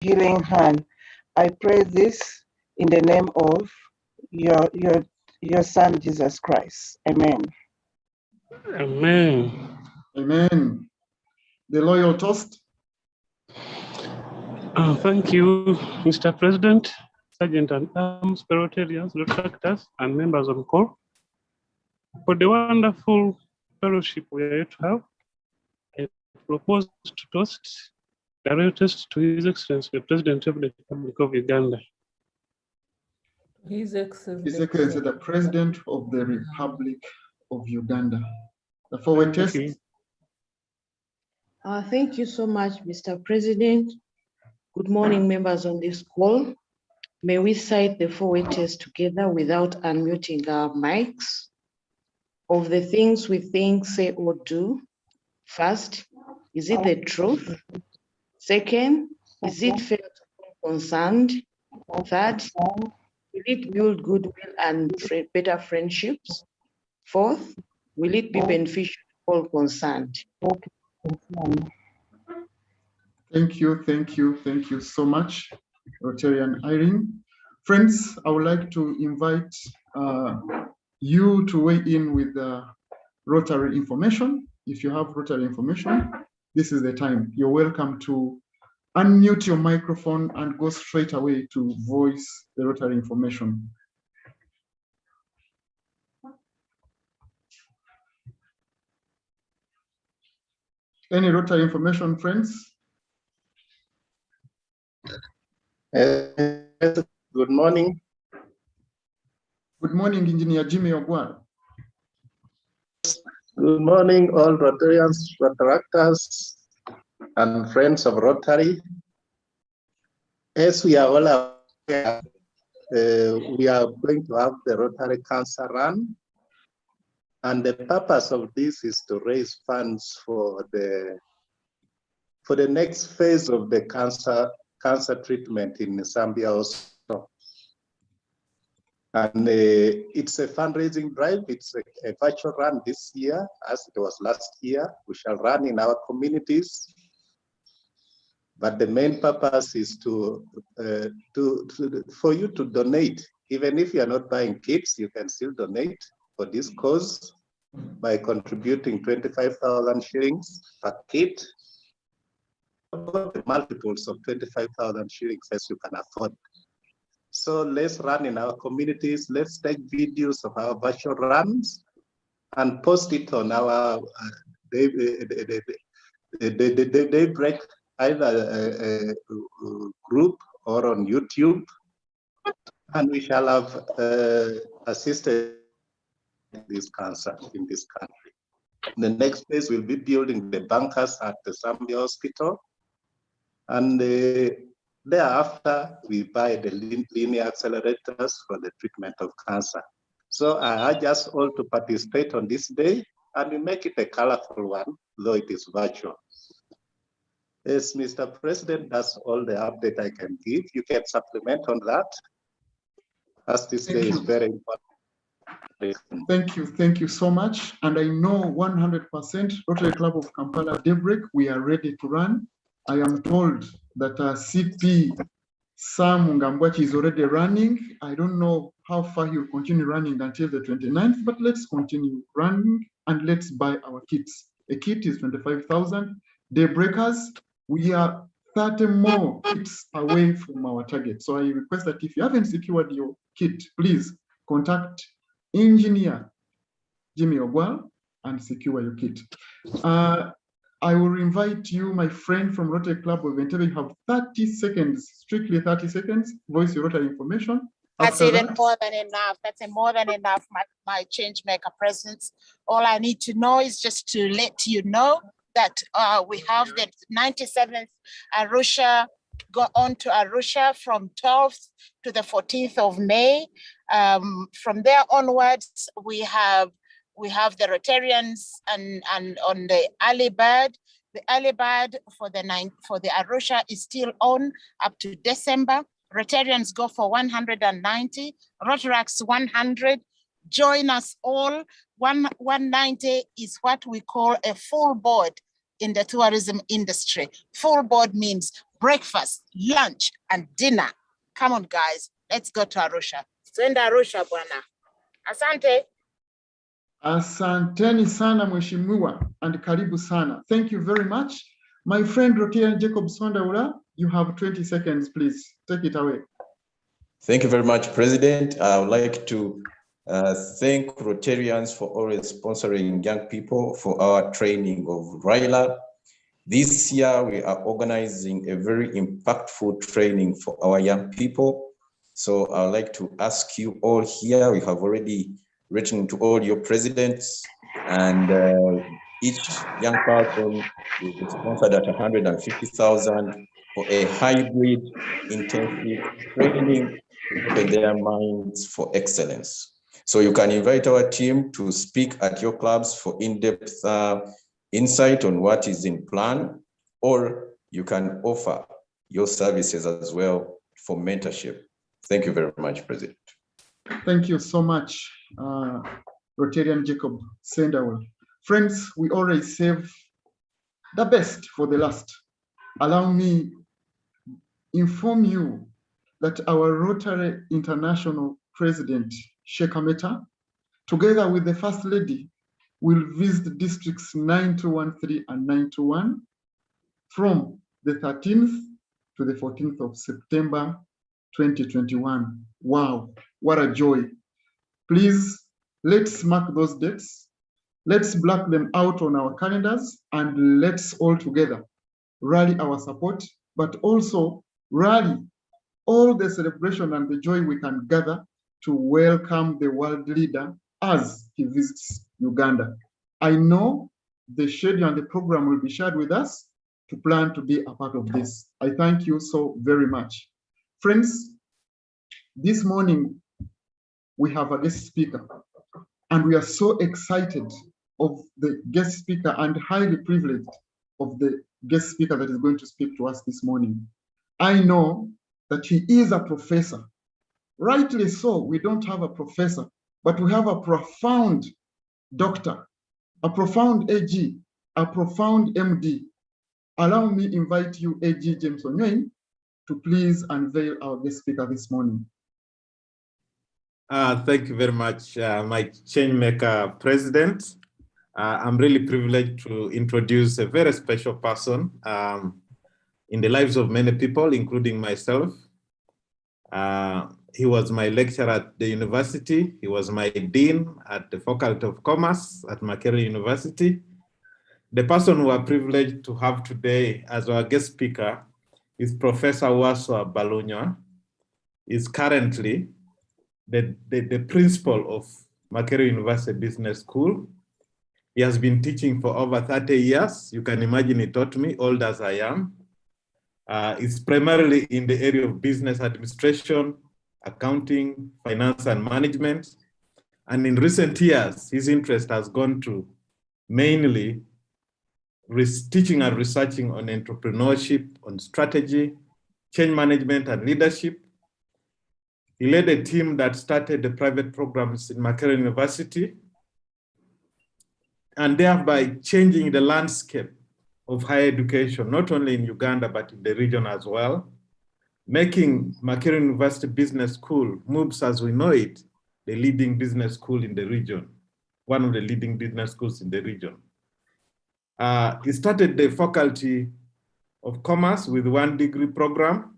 healing hand. I pray this in the name of your Son, Jesus Christ. Amen. Amen. Amen. The loyal toast. Thank you, Mr. President, Sergeant and Arms, Rotarians, Retractors, and members on call for the wonderful fellowship we are here to have. I propose to toast the royal toast to His Excellency, the President of the Republic of Uganda. His Excellency the President of the Republic of Uganda. The forward test. Thank you so much, Mr. President. Good morning, members on this call. May we cite the forward test together without unmuting our mics. Of the things we think, say, or do, first, is it the truth? Second, is it fair to all concerned? Third, will it build goodwill and better friendships? Fourth, will it be beneficial to all concerned? Thank you so much, Rotarian Irene. Friends, I would like to invite you to weigh in with Rotary information. If you have Rotary information, this is the time. You're welcome to unmute your microphone and go straight away to voice the Rotary information. Any Rotary information, friends? Good morning. Good morning, Engineer Jimmy Ogwal. Good morning, all Rotarians, Rotaractors, and friends of Rotary. As we are all aware, we are going to have the Rotary Cancer Run. And the purpose of this is to raise funds for the next phase of the cancer treatment in Zambia also. And it's a fundraising drive. It's a virtual run this year, as it was last year. We shall run in our communities. But the main purpose is for you to donate. Even if you are not buying kits, you can still donate for this cause by contributing 25,000 shillings per kit, multiples of 25,000 shillings as you can afford. So let's run in our communities. Let's take videos of our virtual runs and post it on our Daybreak, either a group or on YouTube. And we shall have assisted this cancer in this country. The next phase will be building the bunkers at the Zambia hospital. And thereafter, we buy the linear accelerators for the treatment of cancer. So I urge us all to participate on this day, and we make it a colorful one, though it is virtual. Yes, Mr. President, that's all the update I can give. You can supplement on that, as this day is very important. Thank you so much. And I know 100% Rotary Club of Kampala Daybreak, we are ready to run. I am told that CP Sam Ngambwachi is already running. I don't know how far he will continue running until the 29th, but let's continue running and let's buy our kits. A kit is 25,000. Daybreakers, we are 30 more kits away from our target. So I request that if you haven't secured your kit, please contact Engineer Jimmy Ogwal and secure your kit. I will invite you, my friend from Rotary Club of Entebbe. You have 30 seconds, strictly 30 seconds, voice your Rotary information. That's even more than enough. That's more than enough, my change maker presence. All I need to know is just to let you know that we have the 97th Arusha, go on to Arusha from 12th to the 14th of May. From there onwards, we have the Rotarians and on the early bird. The early bird for the Arusha is still on up to December. Rotarians go for 190, Rotaracts 100. Join us all. 190 is what we call a full board in the tourism industry. Full board means breakfast, lunch, and dinner. Come on, guys, let's go to Arusha. Send Arusha, bwana. Asante. Asanteni sana mheshimiwa and karibu sana. Thank you very much. My friend Rotary Jacob Sondaula, you have 20 seconds, please. Take it away. Thank you very much, President. I would like to thank Rotarians for always sponsoring young people for our training of RILA. This year, we are organizing a very impactful training for our young people. So I would like to ask you all here, we have already written to all your presidents, and each young person will be sponsored at 150,000 for a hybrid intensive training to open their minds for excellence. So you can invite our team to speak at your clubs for in-depth insight on what is in plan, or you can offer your services as well for mentorship. Thank you very much, President. Thank you so much, Rotarian Jacob Sendawal. Friends, we always save the best for the last. Allow me inform you that our Rotary International President, Sheikh Ameta, together with the First Lady, will visit districts 9213 and 921 from the 13th to the 14th of September 2021. Wow, what a joy. Please, let's mark those dates. Let's block them out on our calendars, and let's all together rally our support, but also rally all the celebration and the joy we can gather to welcome the world leader as he visits Uganda. I know the schedule and the program will be shared with us to plan to be a part of this. I thank you so very much. Friends, this morning we have a guest speaker, and we are so excited of the guest speaker and highly privileged of the guest speaker that is going to speak to us this morning. I know that he is a professor. Rightly so, we don't have a professor, but we have a profound doctor, a profound AG, a profound MD. Allow me invite you, AG James Onyeng, to please unveil our guest speaker this morning. Thank you very much, my Changemaker President. I'm really privileged to introduce a very special person in the lives of many people, including myself. He was my lecturer at the university. He was my dean at the Faculty of Commerce at Makerere University. The person we are privileged to have today as our guest speaker is Professor Waswa Balunya. He is currently the principal of Makerere University Business School. He has been teaching for over 30 years. You can imagine he taught me, old as I am. It's primarily in the area of business administration, accounting, finance, and management. And in recent years, his interest has gone to mainly teaching and researching on entrepreneurship, on strategy, change management, and leadership. He led a team that started the private programs in Makerere University, and thereby changing the landscape of higher education, not only in Uganda, but in the region as well, making Makerere University Business School, MUBS as we know it, the leading business school in the region, one of the leading business schools in the region. He started the Faculty of Commerce with 1 degree program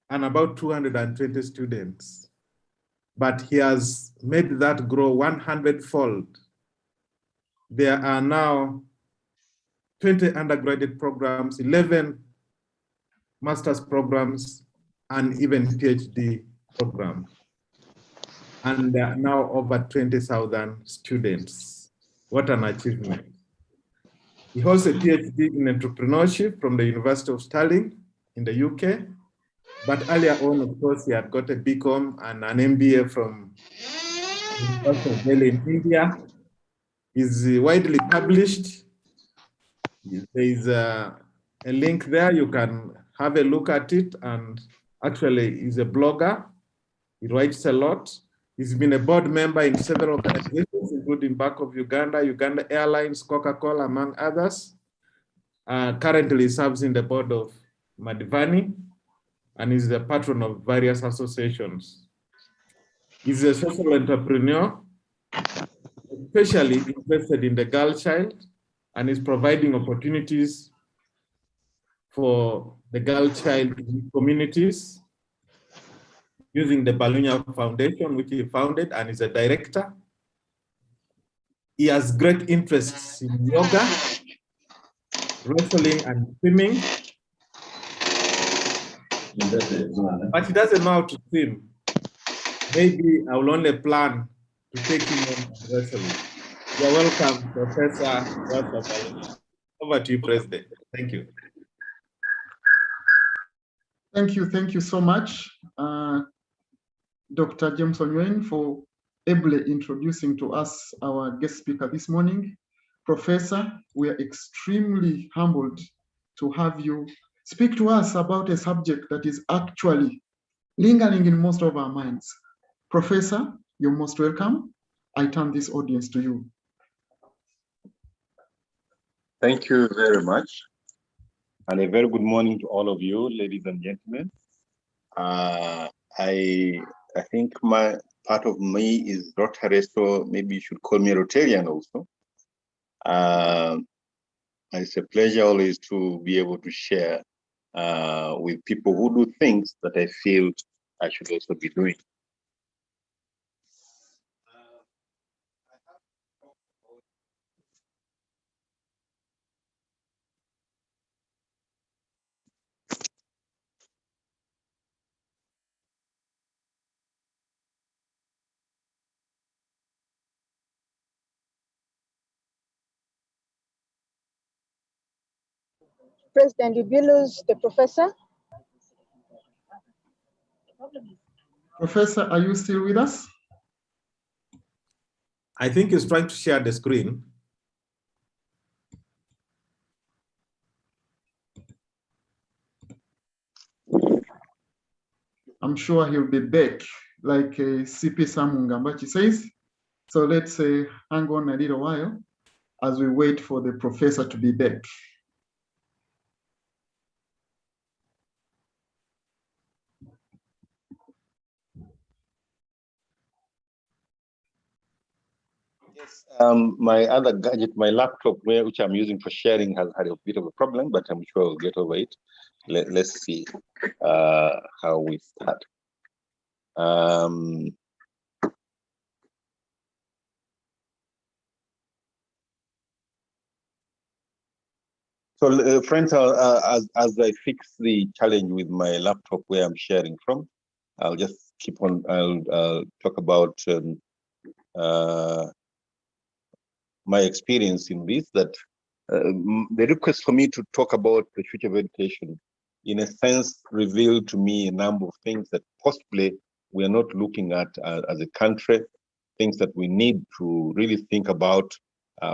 and about 220 students. But he has made that grow 100-fold. There are now 20 undergraduate programs, 11 master's programs, and even PhD programs. And there are now over 20,000 students. What an achievement. He holds a PhD in entrepreneurship from the University of Stirling in the UK. But earlier on, of course, he had got a BCom and an MBA from the University of Delhi in India. He's widely published. There is a link there. You can have a look at it. And actually, he's a blogger. He writes a lot. He's been a board member in several organizations, including Bank of Uganda, Uganda Airlines, Coca-Cola, among others. currently serves in the board of Madivani and is the patron of various associations. He's a social entrepreneur, especially interested in the girl child, and is providing opportunities for the girl child in communities using the Balunya Foundation, which he founded, and is a director. He has great interests in yoga, wrestling, and swimming, but he doesn't know how to swim. Maybe I will only plan to take him on wrestling. You're welcome, Professor Walter Balunya. Over to you, President. Thank you. Thank you so much, Dr. James Onywen, for ably introducing to us our guest speaker this morning. Professor, we are extremely humbled to have you speak to us about a subject that is actually lingering in most of our minds. Professor, you're most welcome. I turn this audience to you. Thank you very much. And a very good morning to all of you, ladies and gentlemen. I think my part of me is Rotary, so maybe you should call me a Rotarian also. It's a pleasure always to be able to share with people who do things that I feel I should also be doing. President, did we lose the professor? Professor, are you still with us? I think he's trying to share the screen. I'm sure he'll be back, like CP Samungambachi says. So let's hang on a little while as we wait for the professor to be back. Yes, my other gadget, my laptop, which I'm using for sharing, has had a bit of a problem, but I'm sure I'll get over it. Let's see how we start. So, friends, as I fix the challenge with my laptop where I'm sharing from, I'll just keep on. I'll talk about my experience in this. That the request for me to talk about the future of education, in a sense, revealed to me a number of things that possibly we are not looking at as a country, things that we need to really think about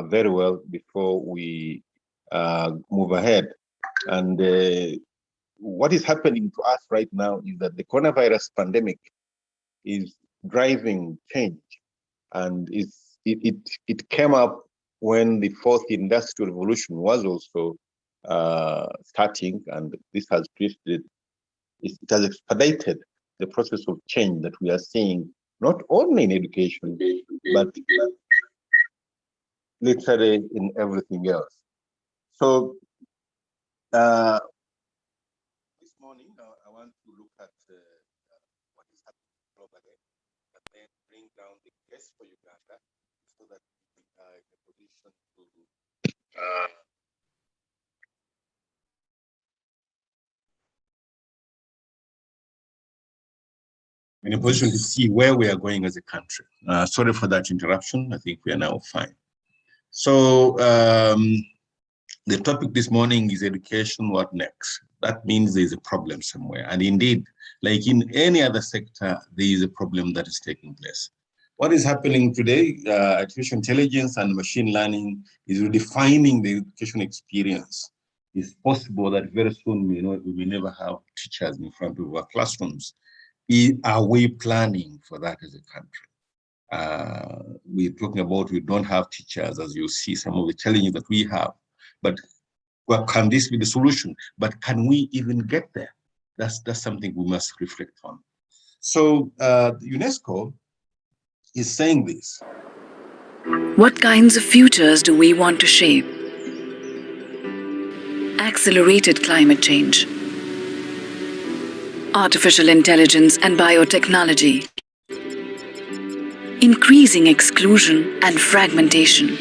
very well before we move ahead. And what is happening to us right now is that the coronavirus pandemic is driving change, and it came up when the fourth industrial revolution was also starting, and this has drifted. It has expedited the process of change that we are seeing, not only in education, but literally in everything else. So this morning, I want to look at what is happening globally, and then bring down the case for Uganda so that we are in a position to see where we are going as a country. Sorry for that interruption. I think we are now fine. So the topic this morning is education, what next? That means there's a problem somewhere. And indeed, like in any other sector, there is a problem that is taking place. What is happening today, artificial intelligence and machine learning is redefining the education experience. It's possible that very soon we may never have teachers in front of our classrooms. Are we planning for that as a country? We're talking about we don't have teachers, as you see some of the challenges that we have. But Well, can this be the solution? But can we even get there? That's something we must reflect on. So UNESCO is saying this. What kinds of futures do we want to shape? Accelerated climate change, artificial intelligence and biotechnology, increasing exclusion and fragmentation.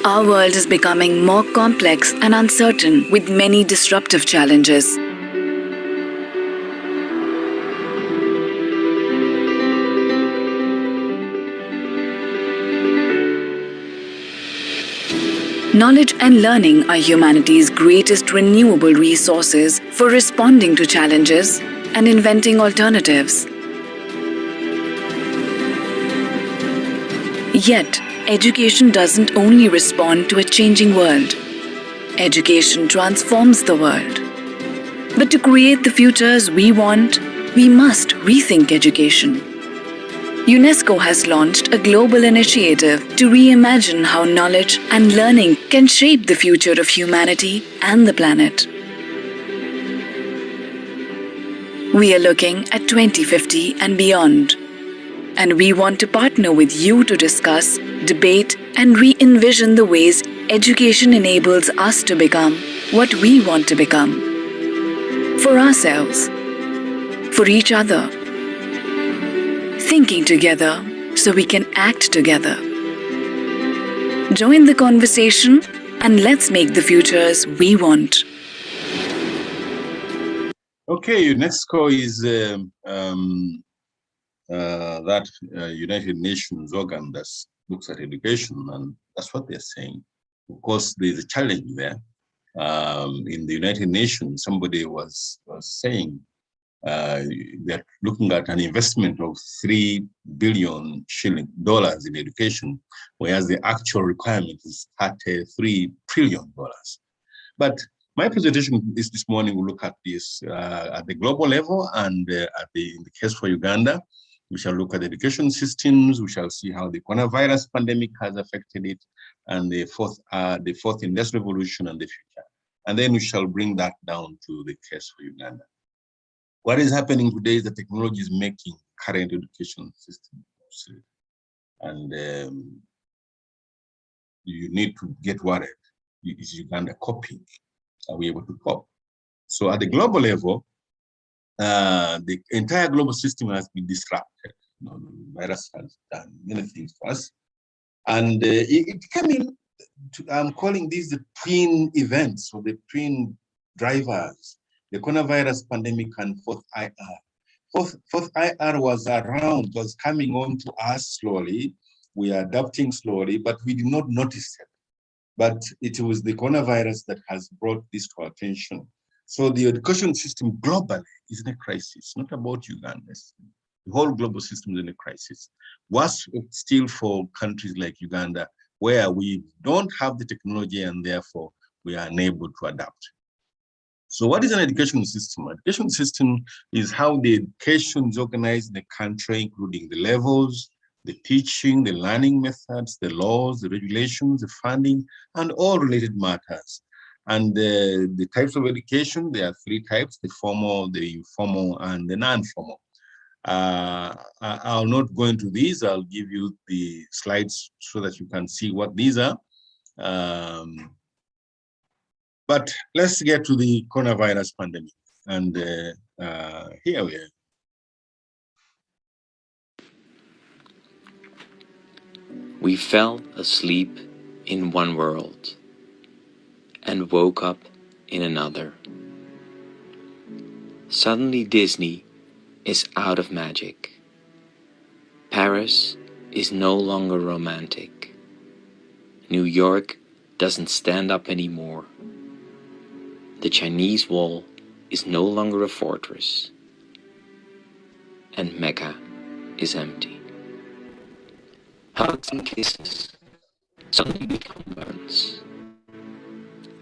Our world is becoming more complex and uncertain with many disruptive challenges. Knowledge and learning are humanity's greatest renewable resources for responding to challenges and inventing alternatives. Yet, education doesn't only respond to a changing world. Education transforms the world. But to create the futures we want, we must rethink education. UNESCO has launched a global initiative to reimagine how knowledge and learning can shape the future of humanity and the planet. We are looking at 2050 and beyond, and we want to partner with you to discuss, debate, and re-envision the ways education enables us to become what we want to become. For ourselves, for each other, thinking together so we can act together. Join the conversation and let's make the futures we want. Okay, UNESCO is that United Nations organ that looks at education, and that's what they're saying. Of course, there's a challenge there. In the United Nations, somebody was saying they're looking at an investment of $3 billion in education, whereas the actual requirement is $33 trillion. But my presentation this morning will look at this at the global level, and in the case for Uganda, we shall look at education systems. We shall see how the coronavirus pandemic has affected it, and the fourth industrial revolution and the future. And then we shall bring that down to the case for Uganda. What is happening today is that technology is making current education system obsolete. And you need to get worried. Is Uganda copying? Are we able to cope? So at the global level, the entire global system has been disrupted. The virus has done many things for us. And it came in, I'm calling these the twin events, or the twin drivers, the coronavirus pandemic and fourth IR. Fourth IR was around, was coming on to us slowly. We are adapting slowly, but we did not notice it. But it was the coronavirus that has brought this to our attention. So the education system globally is in a crisis, not about Uganda. The whole global system is in a crisis. Worse still for countries like Uganda, where we don't have the technology and therefore we are unable to adapt. So what is an education system? An education system is how the education is organized in the country, including the levels, the teaching, the learning methods, the laws, the regulations, the funding, and all related matters. And the types of education, there are three types: the formal, the informal, and the non-formal. I'll not go into these. I'll give you the slides so that you can see what these are. But let's get to the coronavirus pandemic. And here we are. We fell asleep in one world and woke up in another. Suddenly Disney is out of magic. Paris is no longer romantic. New York doesn't stand up anymore. The Chinese wall is no longer a fortress. And Mecca is empty. Hugs and kisses suddenly become burns.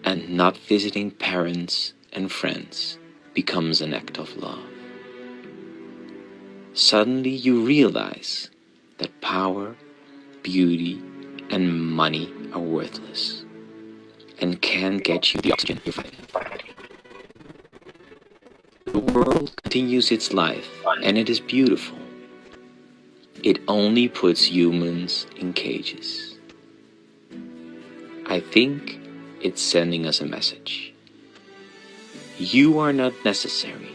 And not visiting parents and friends becomes an act of love. Suddenly you realize that power, beauty, and money are worthless, and can't get you the oxygen you're fighting. The world continues its life, and it is beautiful. It only puts humans in cages. I think it's sending us a message. You are not necessary.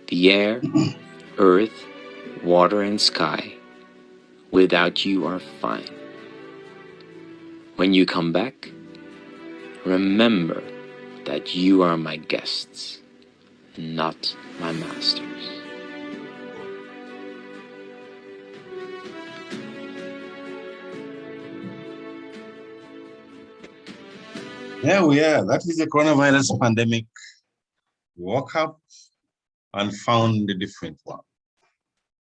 The air, earth, water, and sky, without you are fine. When you come back, remember that you are my guests, not my masters. Yeah, we are. That is the coronavirus pandemic. We woke up and found a different one.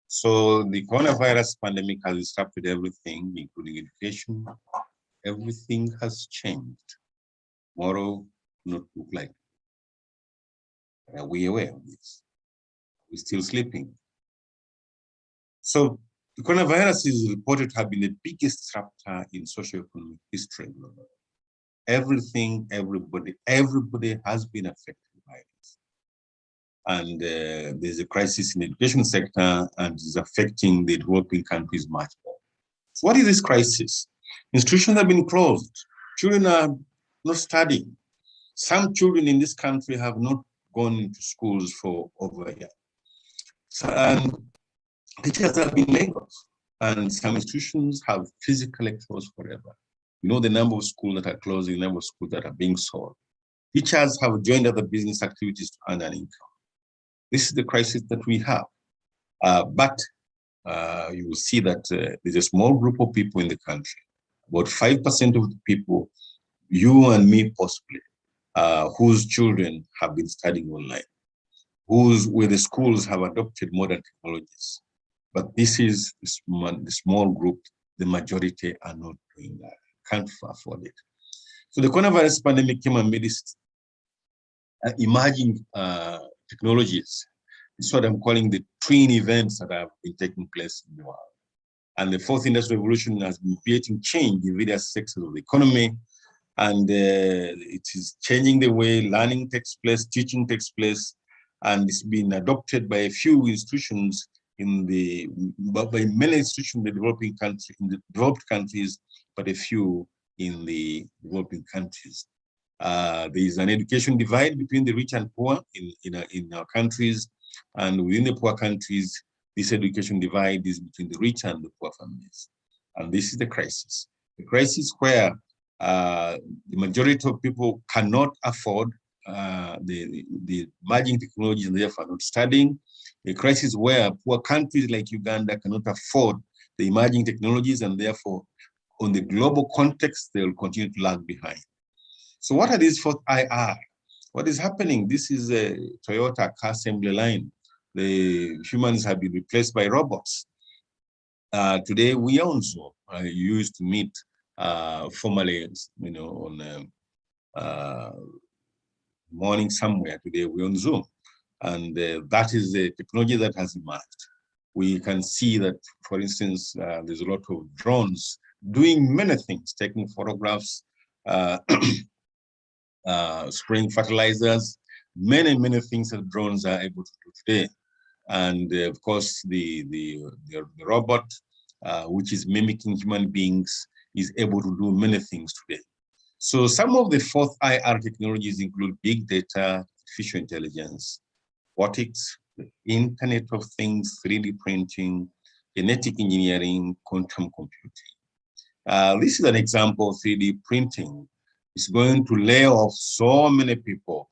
So the coronavirus pandemic has disrupted everything, including education. Everything has changed. Tomorrow not look like. Are we aware of this? We're still sleeping. So the coronavirus is reported to have been the biggest disruptor in socio-economic history. Everything, everybody has been affected by this. And there's a crisis in the education sector, and it's affecting the developing countries much more. So what is this crisis? Institutions have been closed. Children are not studying. Some children in this country have not gone into schools for over a year. So, teachers have been laid off, and some institutions have physically closed forever. You know the number of schools that are closing, the number of schools that are being sold. Teachers have joined other business activities to earn an income. This is the crisis that we have. But you will see that there's a small group of people in the country, about 5% of the people, you and me possibly, whose children have been studying online, where the schools have adopted modern technologies. But this is the small group. The majority are not doing that, can't afford it. So the coronavirus pandemic came amidst emerging technologies. It's what I'm calling the twin events that have been taking place in the world. And the fourth industrial revolution has been creating change in various sectors of the economy. And it is changing the way learning takes place, teaching takes place, and it's been adopted by a few institutions by many institutions in the developed countries, but a few in the developing countries. There is an education divide between the rich and poor in our countries, and within the poor countries, this education divide is between the rich and the poor families. And this is the crisis. The crisis where the majority of people cannot afford the emerging technologies and therefore not studying. A crisis where poor countries like Uganda cannot afford the emerging technologies, and therefore on the global context, they will continue to lag behind. So what are these fourth IR? What is happening? This is a Toyota car assembly line. The humans have been replaced by robots. Today we are on Zoom. I used to meet formally, on morning somewhere. Today we're on Zoom. And that is the technology that has emerged. We can see that, for instance, there's a lot of drones doing many things, taking photographs, spraying fertilizers, many things that drones are able to do today. And of course, the robot, which is mimicking human beings, is able to do many things today. So some of the fourth IR technologies include big data, artificial intelligence, robotics, the Internet of Things, 3D printing, genetic engineering, quantum computing. This is an example of 3D printing. It's going to lay off so many people.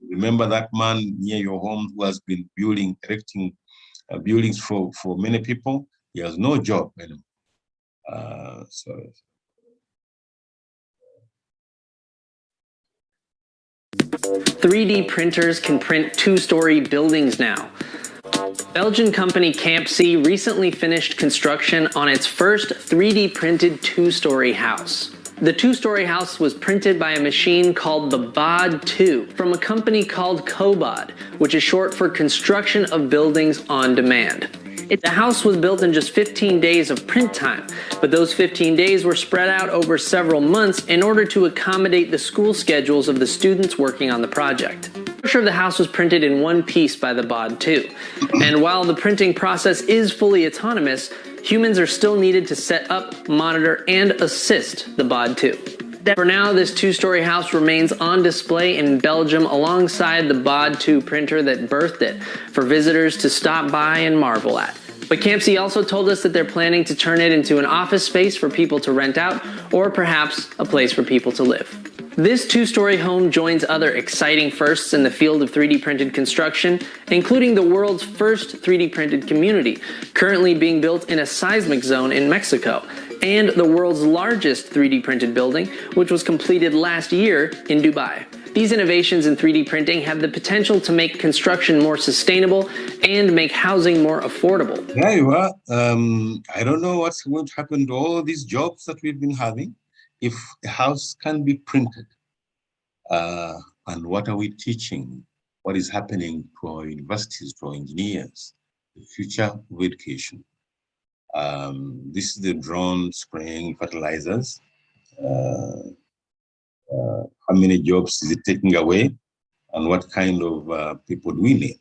Remember that man near your home who has been erecting buildings for many people? He has no job anymore. 3D printers can print two-story buildings now. Belgian company Camp C recently finished construction on its first 3D printed two-story house. The two-story house was printed by a machine called the BOD 2 from a company called COBOD, which is short for Construction of Buildings on Demand. The house was built in just 15 days of print time, but those 15 days were spread out over several months in order to accommodate the school schedules of the students working on the project. The brochure of the house was printed in one piece by the BOD 2. And while the printing process is fully autonomous, humans are still needed to set up, monitor, and assist the BOD 2. For now, this two-story house remains on display in Belgium alongside the BOD 2 printer that birthed it for visitors to stop by and marvel at. But CAMPC also told us that they're planning to turn it into an office space for people to rent out, or perhaps a place for people to live. This two-story home joins other exciting firsts in the field of 3D printed construction, including the world's first 3D printed community, currently being built in a seismic zone in Mexico, and the world's largest 3D printed building, which was completed last year in Dubai. These innovations in 3D printing have the potential to make construction more sustainable and make housing more affordable. There you are. I don't know what's going to happen to all these jobs that we've been having if a house can be printed. And what are we teaching? What is happening to our universities, to our engineers? The future of education. This is the drone spraying fertilizers. How many jobs is it taking away? And what kind of people do we need?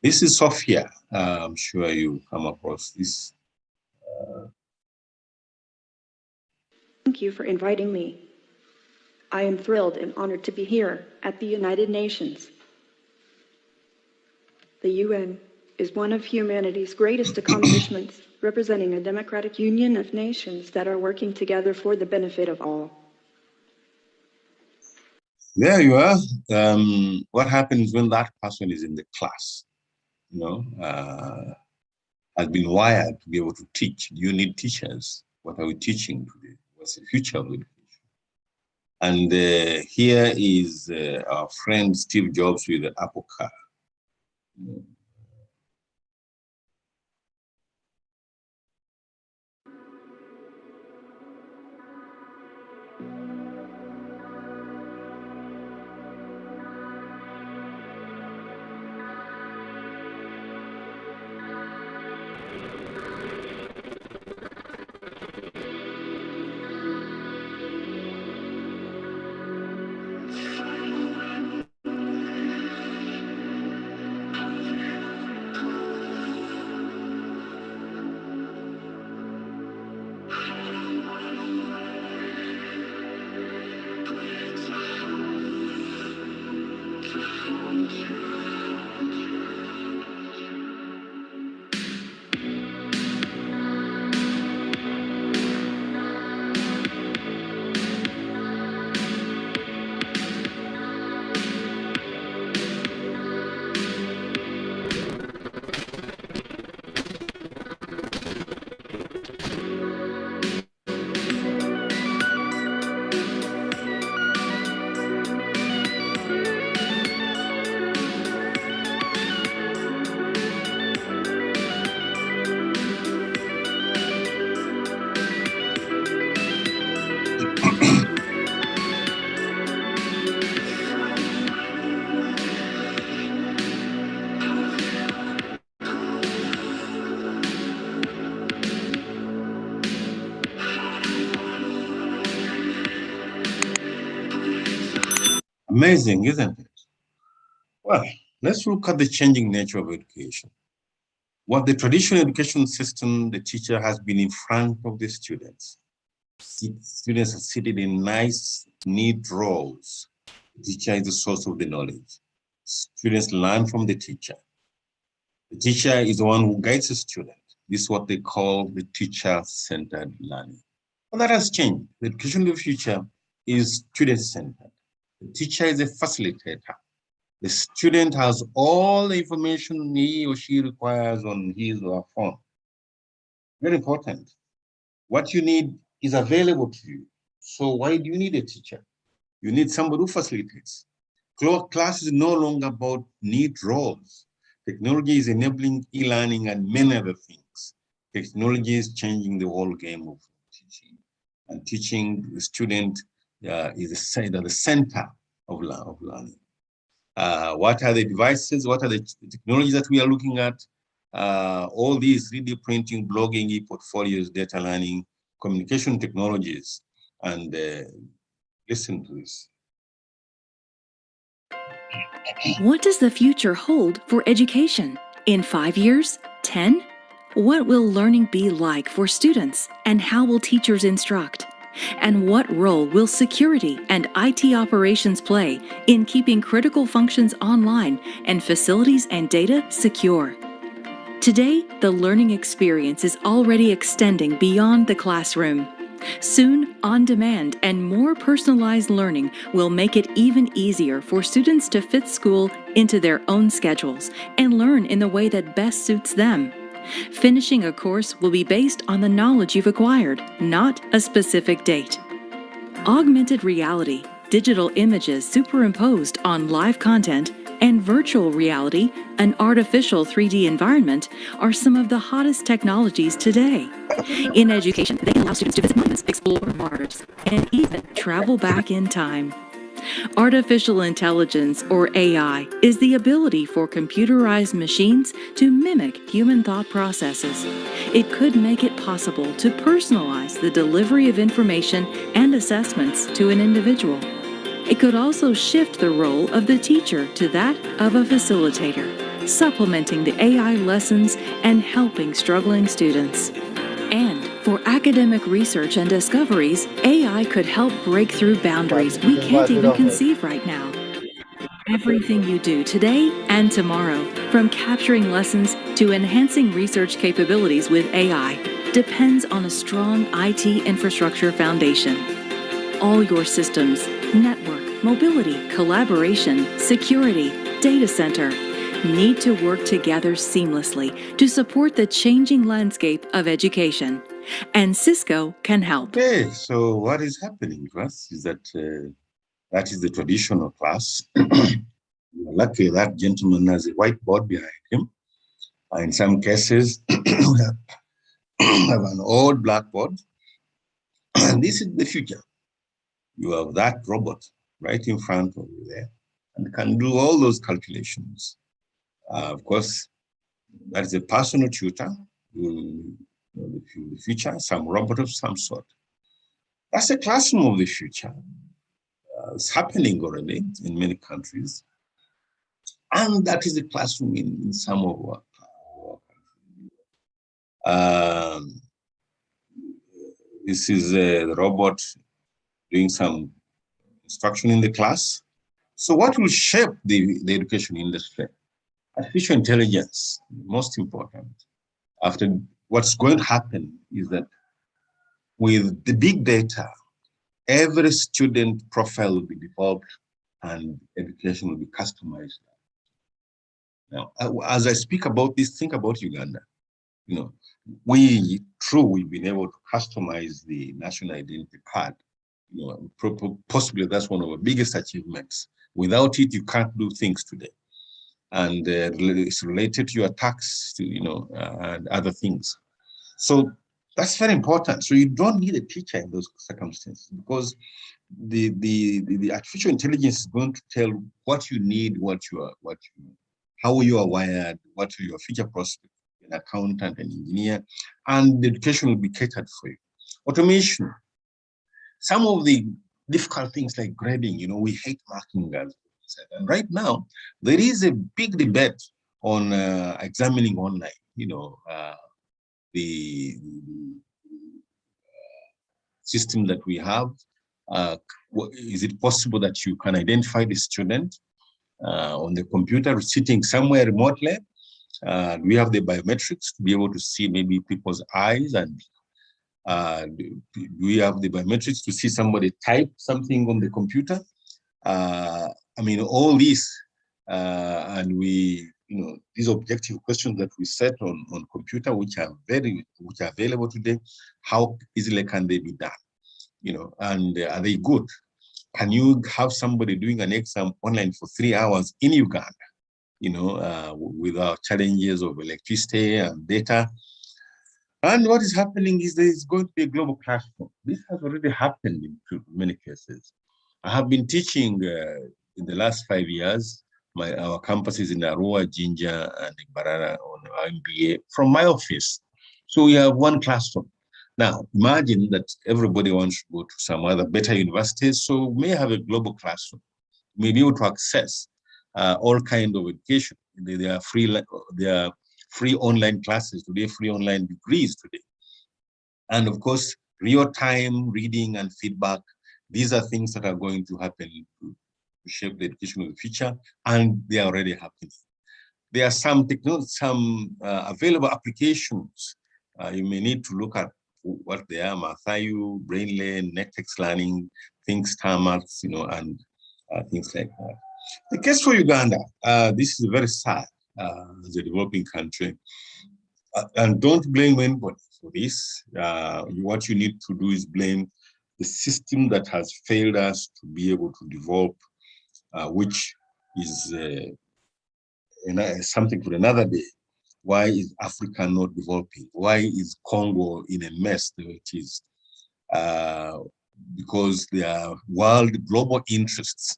This is Sophia. I'm sure you come across this. Thank you for inviting me. I am thrilled and honored to be here at the United Nations. The UN is one of humanity's greatest accomplishments, representing a democratic union of nations that are working together for the benefit of all. There you are. What happens when that person is in the class? You know, has been wired to be able to teach. Do you need teachers? What are we teaching today? What's the future of education? And here is our friend Steve Jobs with the Apple car. Amazing, isn't it? Well, let's look at the changing nature of education. What the traditional education system, the teacher has been in front of the students. Students are seated in nice, neat rows. The teacher is the source of the knowledge. Students learn from the teacher. The teacher is the one who guides the student. This is what they call the teacher-centered learning. And that has changed. The education of the future is student-centered. The teacher is a facilitator. The student has all the information he or she requires on his or her phone. Very important. What you need is available to you. So why do you need a teacher? You need somebody who facilitates. Class is no longer about neat roles. Technology is enabling e-learning and many other things. Technology is changing the whole game of teaching. And teaching the student is at the center of learning. What are the devices? What are the technologies that we are looking at? all these 3D printing, blogging, e-portfolios, data learning, communication technologies, and listen to this. What does the future hold for education? In 5 years? 10? What will learning be like for students, and how will teachers instruct? And what role will security and IT operations play in keeping critical functions online and facilities and data secure? Today, the learning experience is already extending beyond the classroom. Soon, on-demand and more personalized learning will make it even easier for students to fit school into their own schedules and learn in the way that best suits them. Finishing a course will be based on the knowledge you've acquired, not a specific date. Augmented reality, digital images superimposed on live content, and virtual reality, an artificial 3D environment, are some of the hottest technologies today. In education, they allow students to visit monuments, explore Mars, and even travel back in time. Artificial intelligence, or AI, is the ability for computerized machines to mimic human thought processes. It could make it possible to personalize the delivery of information and assessments to an individual. It could also shift the role of the teacher to that of a facilitator, supplementing the AI lessons and helping struggling students. And for academic research and discoveries, AI could help break through boundaries we can't even conceive right now. Everything you do today and tomorrow, from capturing lessons to enhancing research capabilities with AI, depends on a strong IT infrastructure foundation. All your systems, network, mobility, collaboration, security, data center, need to work together seamlessly to support the changing landscape of education. And Cisco can help. Okay, so what is happening to us is that that is the traditional class. Luckily, that gentleman has a whiteboard behind him. In some cases, we have an old blackboard. And this is the future. You have that robot right in front of you there and can do all those calculations. Of course, that is a personal tutor, the future, some robot of some sort. That's a classroom of the future. It's happening already in many countries. And that is a classroom in some of our countries. This is the robot doing some instruction in the class. So what will shape the education industry? Artificial intelligence, most important. After what's going to happen is that with the big data, every student profile will be developed and education will be customized. Now, as I speak about this, think about Uganda. You know, we've been able to customize the national identity card. You know, possibly that's one of the biggest achievements. Without it, you can't do things today. And it's related to your tax, and other things. So that's very important. So you don't need a teacher in those circumstances because the artificial intelligence is going to tell what you need, how you are wired, what are your future prospects, an accountant, an engineer, and the education will be catered for you. Automation. Some of the difficult things like grading, we hate marking, as said. And right now, there is a big debate on examining online. The system that we have. Is it possible that you can identify the student on the computer sitting somewhere remotely? We have the biometrics to be able to see maybe people's eyes, and we have the biometrics to see somebody type something on the computer. All these, and these objective questions that we set on computer, which are available today, how easily can they be done? And are they good? Can you have somebody doing an exam online for 3 hours in Uganda, without challenges of electricity and data? And what is happening is there is going to be a global classroom. This has already happened in many cases. I have been teaching in the last 5 years our campuses in Arua, Jinja, and Barara on MBA from my office. So we have one classroom. Now, imagine that everybody wants to go to some other better universities, so we may have a global classroom. We may be able to access all kinds of education. There are free online classes today, free online degrees today. And of course, real-time reading and feedback, these are things that are going to happen to shape the education of the future, and they are already happening. There are some available applications. You may need to look at what they are: Mathayu, BrainLane, NetEx Learning, ThinkStarMaths, and things like that. The case for Uganda, this is very sad as a developing country. And don't blame anybody for this. What you need to do is blame the system that has failed us to be able to develop, which is something for another day. Why is Africa not developing? Why is Congo in a mess the way it is? Because there are global interests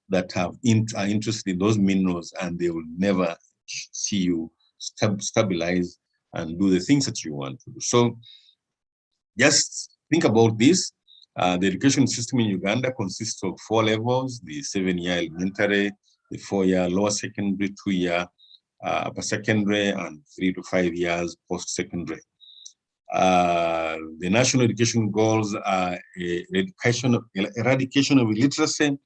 that are interested in those minerals, and they will never see you stabilize and do the things that you want to do. So just think about this. The education system in Uganda consists of 4 levels: the 7-year elementary, the 4-year lower secondary, 2-year upper secondary, and 3 to 5 years post-secondary. The national education goals are eradication of illiteracy.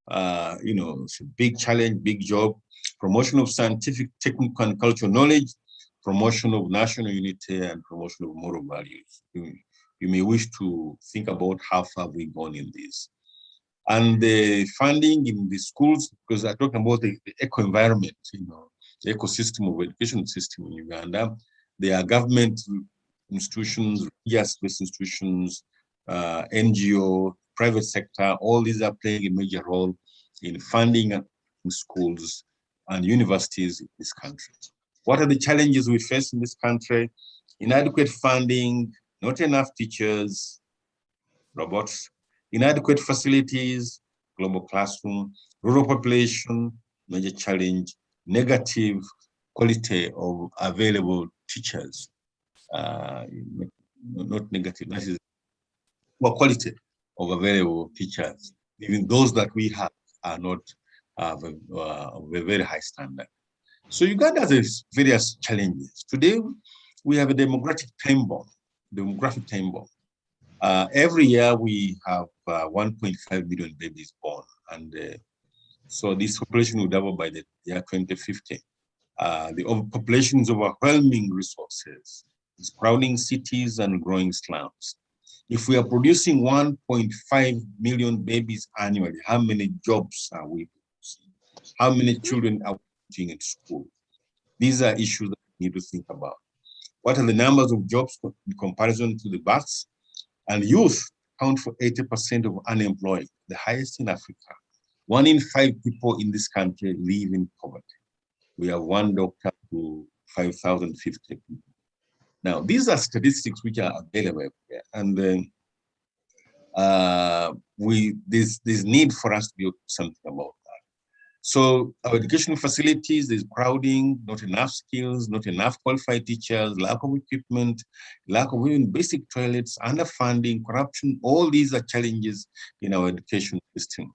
It's a big challenge, big job. Promotion of scientific, technical, and cultural knowledge, promotion of national unity, and promotion of moral values. You may wish to think about how far we've gone in this. And the funding in the schools, because I'm talking about the eco-environment, the ecosystem of education system in Uganda. There are government institutions, religious-based institutions, NGO, private sector, all these are playing a major role in funding in schools and universities in this country. What are the challenges we face in this country? Inadequate funding, not enough teachers, robots, inadequate facilities, global classroom, rural population, major challenge, negative quality of available teachers. Not negative, that is quality of available teachers. Even those that we have are not of a very high standard. So Uganda has various challenges. Today, we have a demographic time bomb. Every year we have 1.5 million babies born, and so this population will double by the year 2050. The overpopulation is overwhelming resources. It's crowding cities and growing slums. If we are producing 1.5 million babies annually, how many jobs are we producing? How many children are we putting in school? These are issues that we need to think about. What are the numbers of jobs in comparison to the births? And youth account for 80% of unemployed, the highest in Africa. 1 in 5 people in this country live in poverty. We have 1 doctor to 5,050 people. Now, these are statistics which are available, and there's need for us to do something about that. So our education facilities, there's crowding, not enough skills, not enough qualified teachers, lack of equipment, lack of even basic toilets, underfunding, corruption. All these are challenges in our education system.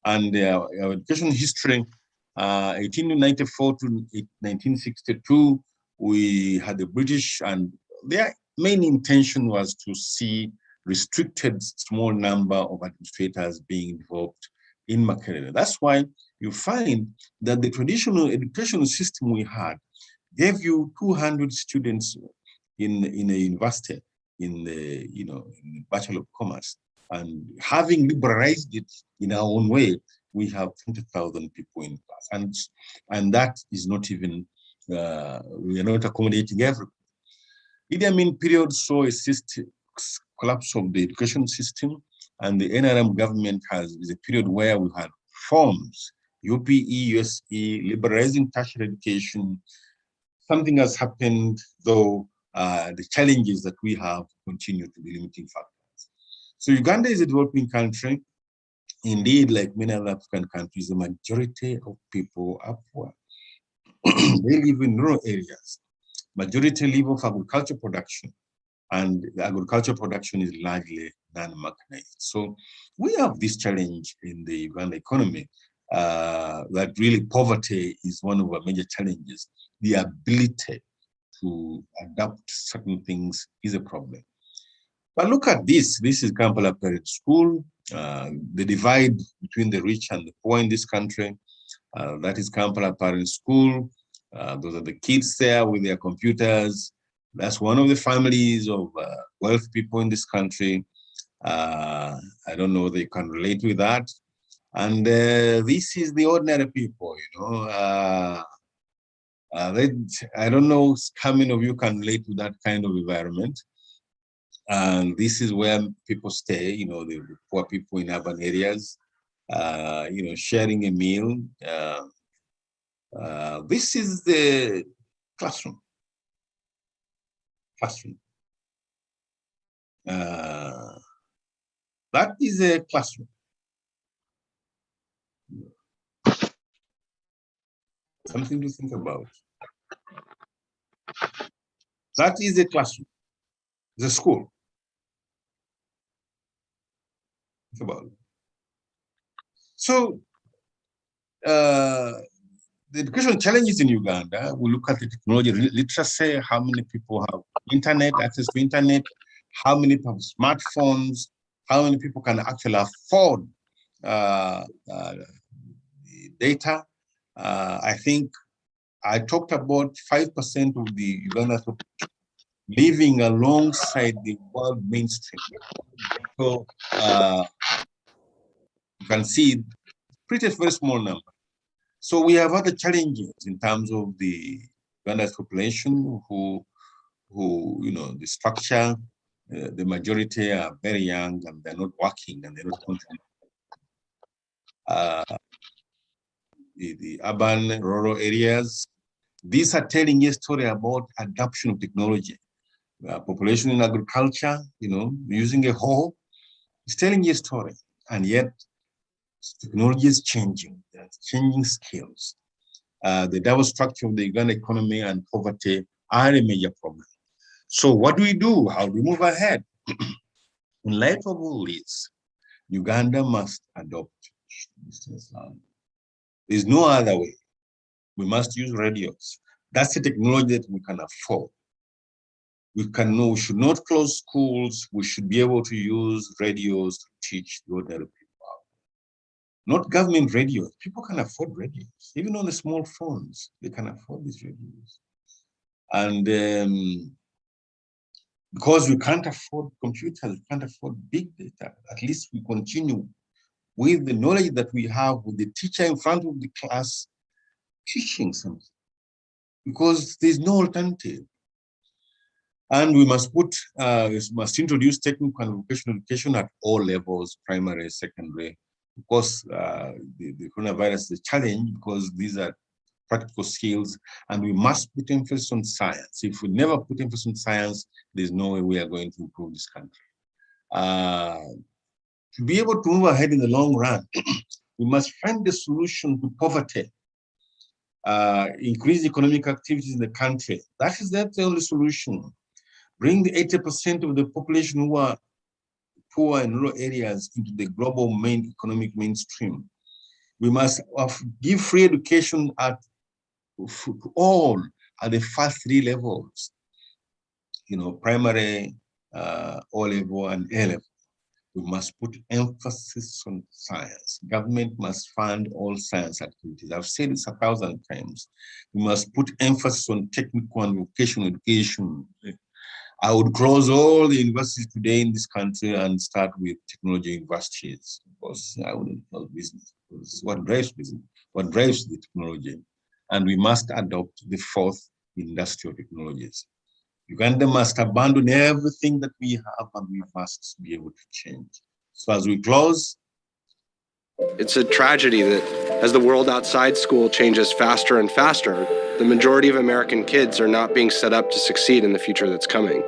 And our education history, 1894 to 1962, we had the British, and their main intention was to see restricted small number of administrators being developed in Makerere. That's why you find that the traditional education system we had gave you 200 students in a university, in the Bachelor of Commerce. And having liberalized it in our own way, we have 20,000 people in class. And that is not even, we are not accommodating everyone. Idi Amin period saw a collapse of the education system, and the NRM government is a period where we had reforms, UPE, USE, liberalizing tertiary education. Something has happened, though the challenges that we have continue to be limiting factors. So Uganda is a developing country. Indeed, like many other African countries, the majority of people are poor. They live in rural areas. Majority live off agriculture production, and the agriculture production is largely non-mechanized. So we have this challenge in the Uganda economy that really poverty is one of our major challenges. The ability to adapt certain things is a problem. But look at this. This is Kampala Parent School. The divide between the rich and the poor in this country. That is Kampala Parent School. Those are the kids there with their computers. That's one of the families of wealthy people in this country. I don't know if they can relate with that. And this is the ordinary people, you know. I don't know how many of you can relate to that kind of environment. And this is where people stay, you know, the poor people in urban areas, you know, sharing a meal. This is the classroom. That is a classroom. Something to think about. That is a classroom. The school. Think about it. So the educational challenges in Uganda, we look at the technology literacy, how many people have internet, access to internet, how many people have smartphones, how many people can actually afford data. I think I talked about 5% of the Uganda population living alongside the world mainstream. So you can see pretty very small number. So we have other challenges in terms of the Uganda's population who you know, the structure, the majority are very young and they're not working and they're not contributing. The urban, rural areas, these are telling a story about adoption of technology. Population in agriculture, you know, using a hoe, it's telling a story. And yet, technology is changing. There's changing skills. The double structure of the Uganda economy and poverty are a major problem. So what do we do? How do we move ahead? In light of all this, Uganda must adopt distance learning. There's no other way. We must use radios. That's the technology that we can afford. We should not close schools. We should be able to use radios to teach the ordinary people. Not government radios. People can afford radios. Even on the small phones, they can afford these radios. And because we can't afford computers, we can't afford big data, at least we continue with the knowledge that we have with the teacher in front of the class teaching something, because there's no alternative. And we must introduce technical and vocational education at all levels, primary, secondary. Of course, the coronavirus is a challenge because these are practical skills, and we must put emphasis on science. If we never put emphasis on science, there's no way we are going to improve this country. To be able to move ahead in the long run, we must find the solution to poverty, increase economic activities in the country. That's the only solution. Bring the 80% of the population who are poor in rural areas into the global economic mainstream. We must give free education to all at the first three levels, you know, primary, O-level, and A-level. We must put emphasis on science. Government must fund all science activities. I've said this 1,000 times. We must put emphasis on technical and vocational education. I would close all the universities today in this country and start with technology universities, because I wouldn't close business. It's what drives business, what drives the technology. And we must adopt the fourth industrial technologies. Uganda must abandon everything that we have, and we must be able to change. So as we close. It's a tragedy that as the world outside school changes faster and faster, the majority of American kids are not being set up to succeed in the future that's coming.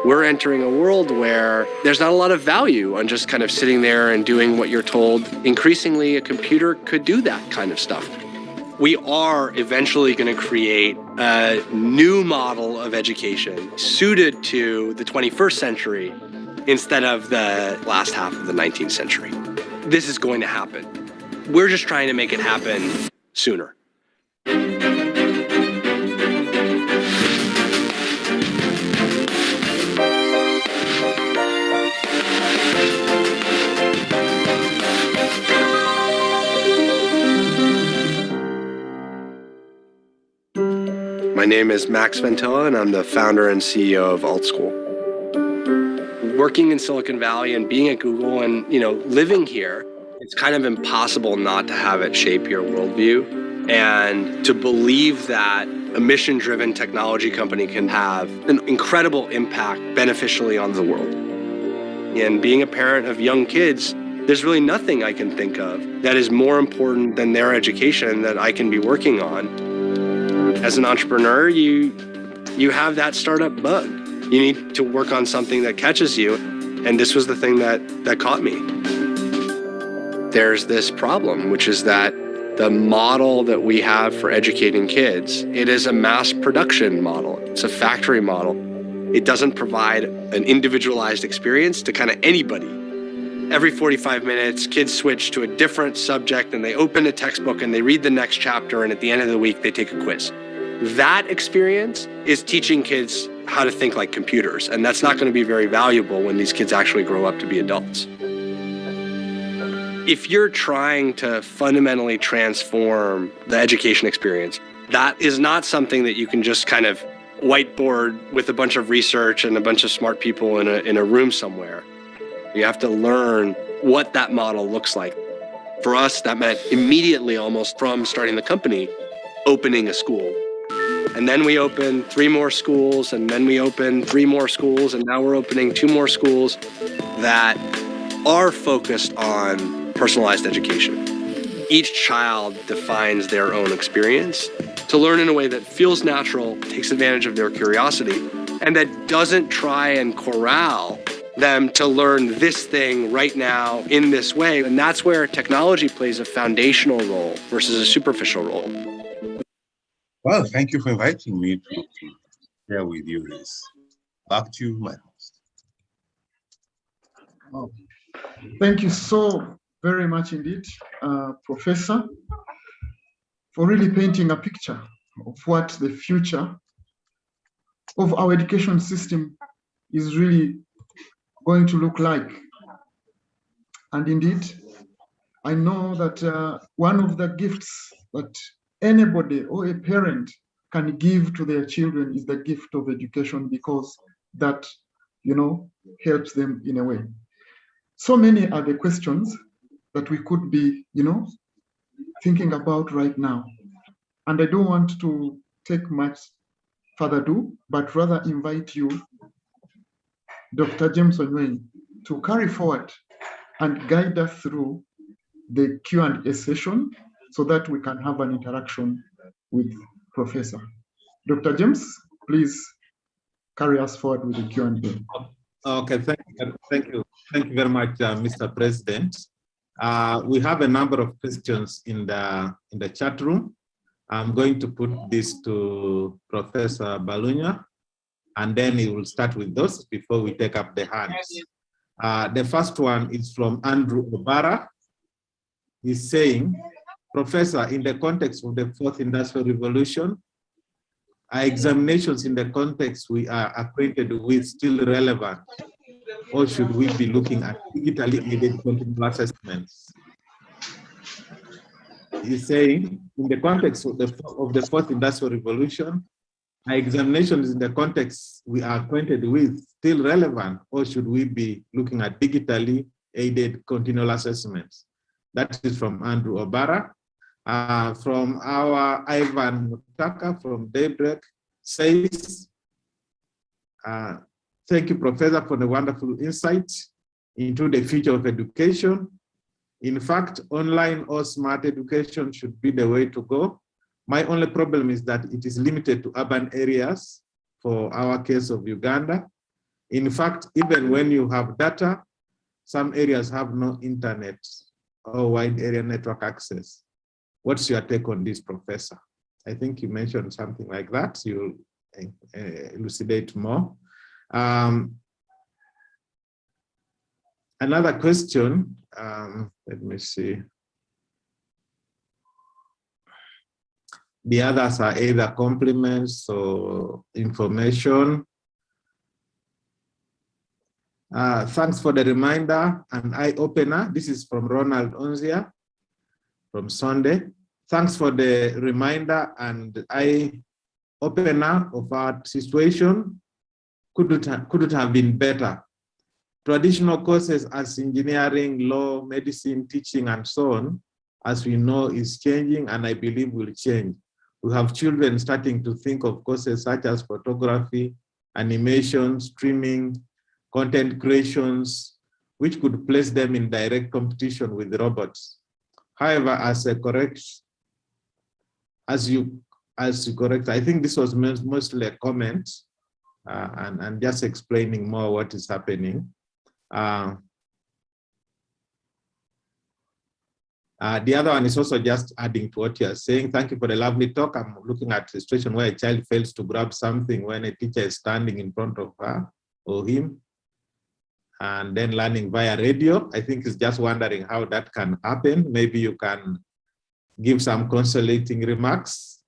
We're entering a world where there's not a lot of value on just kind of sitting there and doing what you're told. Increasingly, a computer could do that kind of stuff. We are eventually going to create a new model of education suited to the 21st century instead of the last half of the 19th century. This is going to happen. We're just trying to make it happen sooner. My name is Max Ventilla, and I'm the founder and CEO of AltSchool. Working in Silicon Valley and being at Google and, living here, it's kind of impossible not to have it shape your worldview and to believe that a mission-driven technology company can have an incredible impact beneficially on the world. And being a parent of young kids, there's really nothing I can think of that is more important than their education that I can be working on. As an entrepreneur, you have that startup bug. You need to work on something that catches you, and this was the thing that caught me. There's this problem, which is that the model that we have for educating kids, it is a mass production model. It's a factory model. It doesn't provide an individualized experience to kind of anybody. Every 45 minutes, kids switch to a different subject and they open a textbook and they read the next chapter, and at the end of the week, they take a quiz. That experience is teaching kids how to think like computers, and that's not going to be very valuable when these kids actually grow up to be adults. If you're trying to fundamentally transform the education experience, that is not something that you can just kind of whiteboard with a bunch of research and a bunch of smart people in a room somewhere. You have to learn what that model looks like. For us, that meant immediately, almost from starting the company, opening a school. And then we opened 3 more schools, and then we opened 3 more schools, and now we're opening 2 more schools that are focused on personalized education. Each child defines their own experience to learn in a way that feels natural, takes advantage of their curiosity, and that doesn't try and corral them to learn this thing right now in this way. And that's where technology plays a foundational role versus a superficial role. Well, thank you for inviting me to share with you this. Back to you, my host. Oh, thank you so very much indeed, Professor, for really painting a picture of what the future of our education system is really going to look like. And indeed, I know that one of the gifts that anybody or a parent can give to their children is the gift of education, because that, helps them in a way. So many are the questions that we could be, thinking about right now. And I don't want to take much further ado, but rather invite you, Dr. James Onyweni, to carry forward and guide us through the Q&A session so that we can have an interaction with Professor. Dr. James, please carry us forward with the Q&A. Okay, thank you very much, Mr. President. We have a number of questions in the chat room. I'm going to put this to Professor Balunya, and then he will start with those before we take up the hands. The first one is from Andrew Obara. He's saying, Professor, in the context of the 4th Industrial Revolution, are examinations in the context we are acquainted with still relevant, or should we be looking at digitally aided continual assessments? He's saying, in the context of the 4th Industrial Revolution, are examinations in the context we are acquainted with still relevant, or should we be looking at digitally aided continual assessments? That is from Andrew Obara. From our Ivan Mutaka from Daybreak says, thank you, Professor, for the wonderful insight into the future of education. In fact, online or smart education should be the way to go. My only problem is that it is limited to urban areas for our case of Uganda. In fact, even when you have data, some areas have no internet or wide area network access. What's your take on this, Professor? I think you mentioned something like that. You'll elucidate more. Another question, let me see. The others are either compliments or information. Thanks for the reminder, an eye-opener. This is from Ronald Onzia from Sunday. Thanks for the reminder and eye-opener of our situation. Could it have been better? Traditional courses as engineering, law, medicine, teaching, and so on, as we know, is changing, and I believe will change. We have children starting to think of courses such as photography, animation, streaming, content creations, which could place them in direct competition with robots. However, I think this was mostly a comment and just explaining more what is happening. The other one is also just adding to what you are saying. Thank you for the lovely talk. I'm looking at a situation where a child fails to grab something when a teacher is standing in front of her or him, and then learning via radio. I think it's just wondering how that can happen. Maybe you can give some consolating remarks,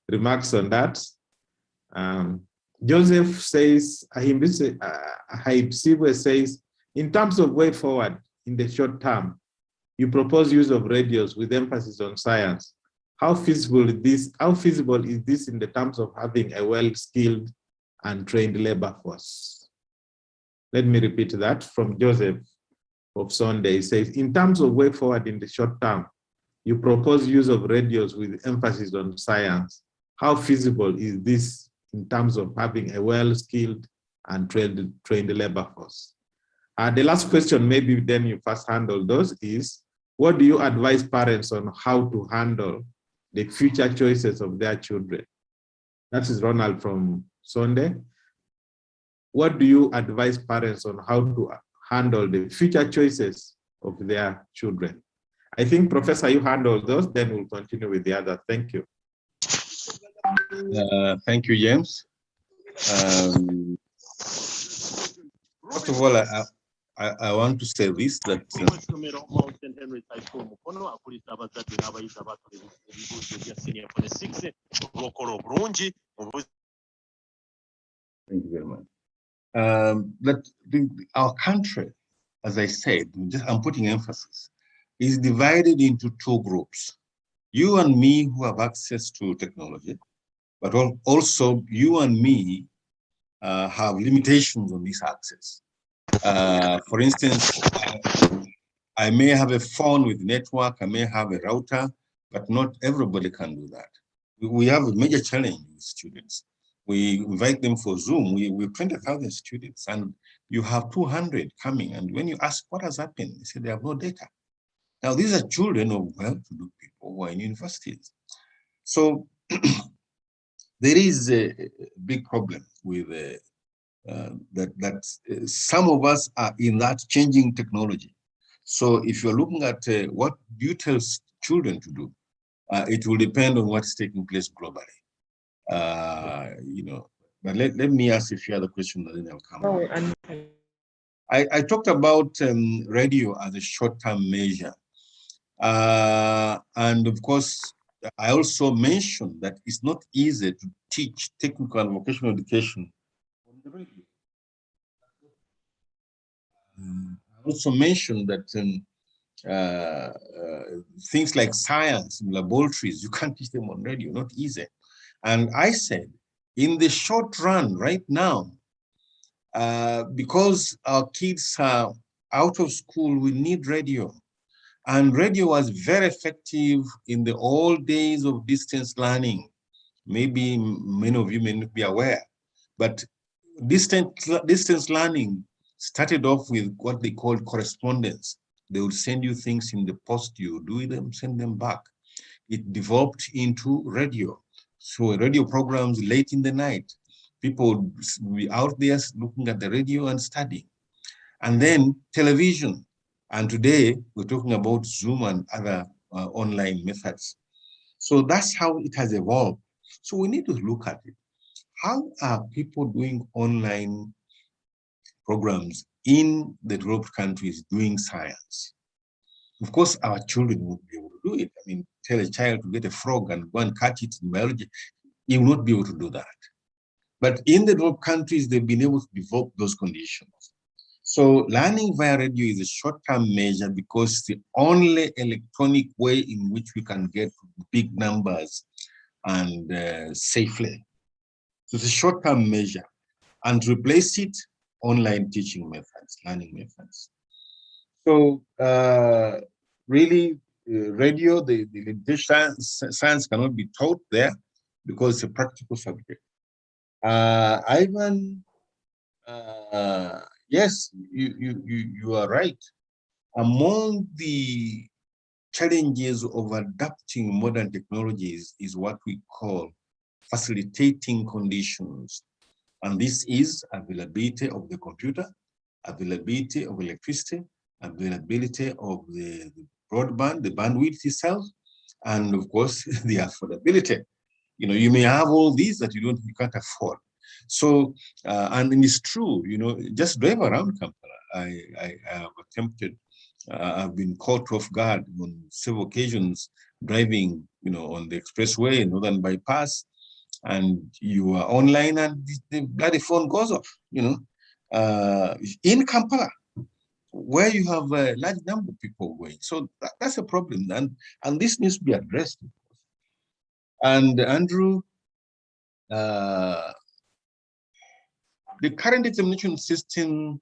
remarks on that. Joseph says, Haibsibwe says, in terms of way forward in the short term, you propose use of radios with emphasis on science. How feasible is this in the terms of having a well-skilled and trained labor force? Let me repeat that from Joseph of Sunday. He says, in terms of way forward in the short term, you propose use of radios with emphasis on science. How feasible is this in terms of having a well-skilled and trained labor force? The last question, maybe then you first handle those, is what do you advise parents on how to handle the future choices of their children? That is Ronald from Sunday. What do you advise parents on how to handle the future choices of their children? I think, Professor, you handle those, then we'll continue with the other. Thank you. Thank you, James. First of all, I want to say this, that thank you very much. Our country, as I said, I'm putting emphasis, is divided into two groups. You and me who have access to technology, but also you and me have limitations on this access. For instance, I may have a phone with network, I may have a router, but not everybody can do that. We have a major challenge with students. We invite them for Zoom. We 20,000 students, and you have 200 coming. And when you ask what has happened, they say they have no data. Now, these are children of well-to-do people who are in universities. So there is a big problem with that some of us are in that changing technology. So if you're looking at what do you tell children to do, it will depend on what's taking place globally. But let me ask a few other questions and then I'll come. I talked about radio as a short-term measure. And of course, I also mentioned that it's not easy to teach technical and vocational education on the radio. I also mentioned that things like science in laboratories, you can't teach them on radio, not easy. And I said, in the short run right now, because our kids are out of school, we need radio. And radio was very effective in the old days of distance learning. Maybe many of you may not be aware, but distance learning started off with what they called correspondence. They would send you things in the post, you do them, send them back. It developed into radio. So radio programs late in the night, People will be out there looking at the radio and studying. And then television. And today we're talking about Zoom and other online methods. So that's how it has evolved. So we need to look at it. How are people doing online programs in the developed countries doing science? Of course, our children won't be able to do it. I mean, tell a child to get a frog and go and catch it in biology, he will not be able to do that. But in the developed countries, they've been able to develop those conditions. So learning via radio is a short-term measure because it's the only electronic way in which we can get big numbers and safely. So it's a short-term measure, and replace it online teaching methods, learning methods. So really, radio, the science cannot be taught there because it's a practical subject. Ivan, yes, you are right. Among the challenges of adapting modern technologies is what we call facilitating conditions. And this is availability of the computer, availability of electricity, availability of the broadband, the bandwidth itself, and of course, the affordability. You know, you may have all these that you can't afford. So, and it's true, you know, just drive around Kampala. I have attempted, I've been caught off guard on several occasions driving, you know, on the expressway, Northern Bypass, and you are online and the bloody phone goes off, you know, in Kampala, where you have a large number of people going. So that's a problem, and this needs to be addressed. And Andrew, the current examination system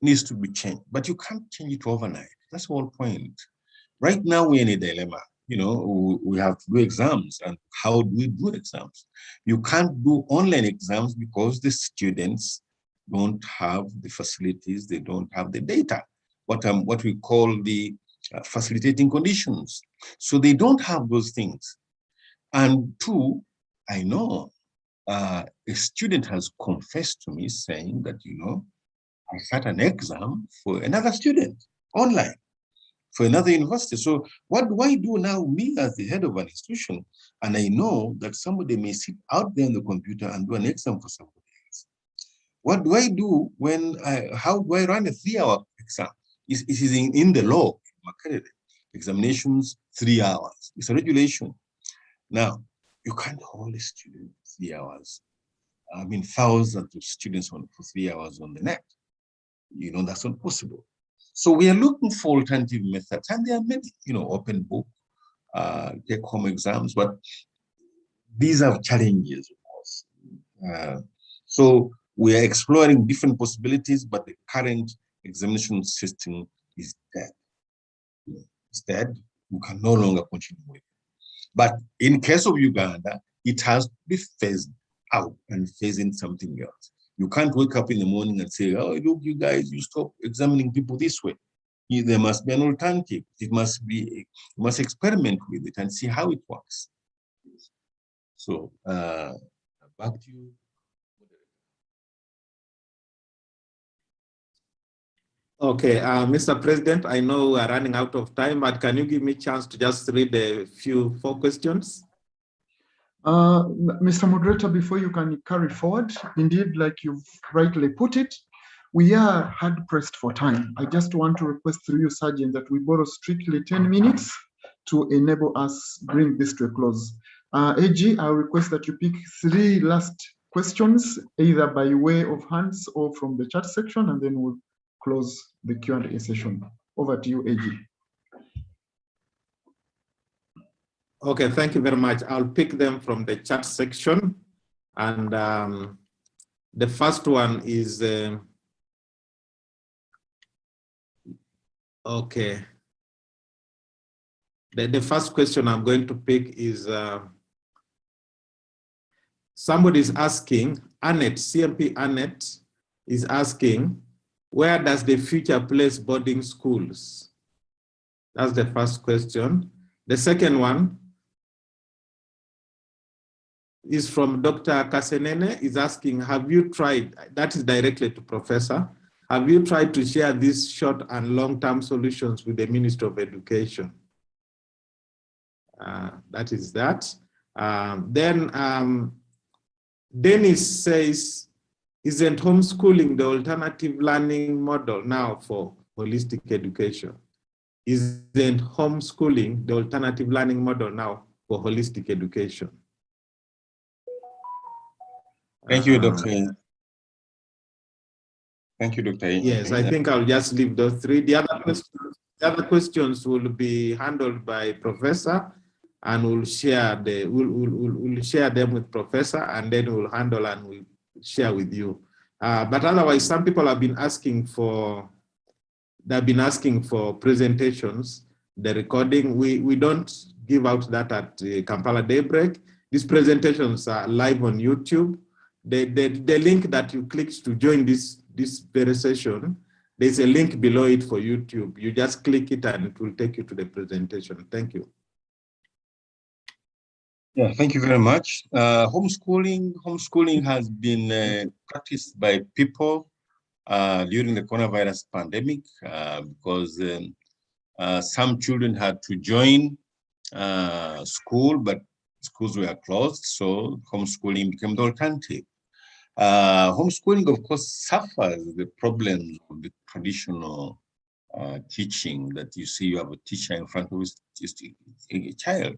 needs to be changed, but you can't change it overnight. That's the whole point. Right now, we're in a dilemma. You know, we have to do exams, and how do we do exams? You can't do online exams because the students don't have the facilities, they don't have the data, what we call the facilitating conditions. So they don't have those things. And two, I know a student has confessed to me saying that, you know, I sat an exam for another student online for another university. So what do I do now, me as the head of an institution, and I know that somebody may sit out there on the computer and do an exam for somebody else? What do I do when how do I run a 3-hour exam? It is in the law, examinations 3 hours. It's a regulation. Now, you can't hold a student 3 hours. I mean, thousands of students for 3 hours on the net. You know, that's not possible. So we are looking for alternative methods, and there are many, you know, open book, take-home exams, but these are challenges, of course. So we are exploring different possibilities, but the current examination system is dead. It's dead. We can no longer continue with it. But in case of Uganda, it has to be phased out and phase in something else. You can't wake up in the morning and say, oh, look, you guys, you stop examining people this way. There must be an alternative. It must be, you must experiment with it and see how it works. So back to you. Okay, Mr. President, I know we are running out of time, but can you give me a chance to just read a few 4 questions? Mr. Moderator, before you can carry forward, indeed, like you've rightly put it, we are hard pressed for time. I just want to request through you, Sergeant, that we borrow strictly 10 minutes to enable us bring this to a close. AG, I'll request that you pick 3 last questions, either by way of hands or from the chat section, and then we'll close the Q&A session. Over to you, AG. Okay, thank you very much. I'll pick them from the chat section. And the first one is, okay. The first question I'm going to pick is, somebody is asking, Annette, CMP Annette is asking, where does the future place boarding schools? That's the first question. The second one, is from Dr. Kasenene, is asking, have you tried, that is directly to Professor, have you tried to share these short and long-term solutions with the Ministry of Education? That is that. Dennis says, isn't homeschooling the alternative learning model now for holistic education? Isn't homeschooling the alternative learning model now for holistic education? Thank you, Dr. Thank you, Dr. Yes, I think I'll just leave those three. The other questions will be handled by Professor, and we'll share we'll share them with Professor, and then we'll handle and we'll share with you. But otherwise, some people have been asking for presentations. The recording, we don't give out that at Kampala Daybreak. These presentations are live on YouTube. The link that you clicked to join this very session, there's a link below it for YouTube. You just click it and it will take you to the presentation. Thank you. Yeah, thank you very much. Homeschooling has been practiced by people during the coronavirus pandemic because some children had to join school, but schools were closed, so homeschooling became the alternative. Homeschooling, of course, suffers the problems of the traditional teaching that you see. You have a teacher in front of a child.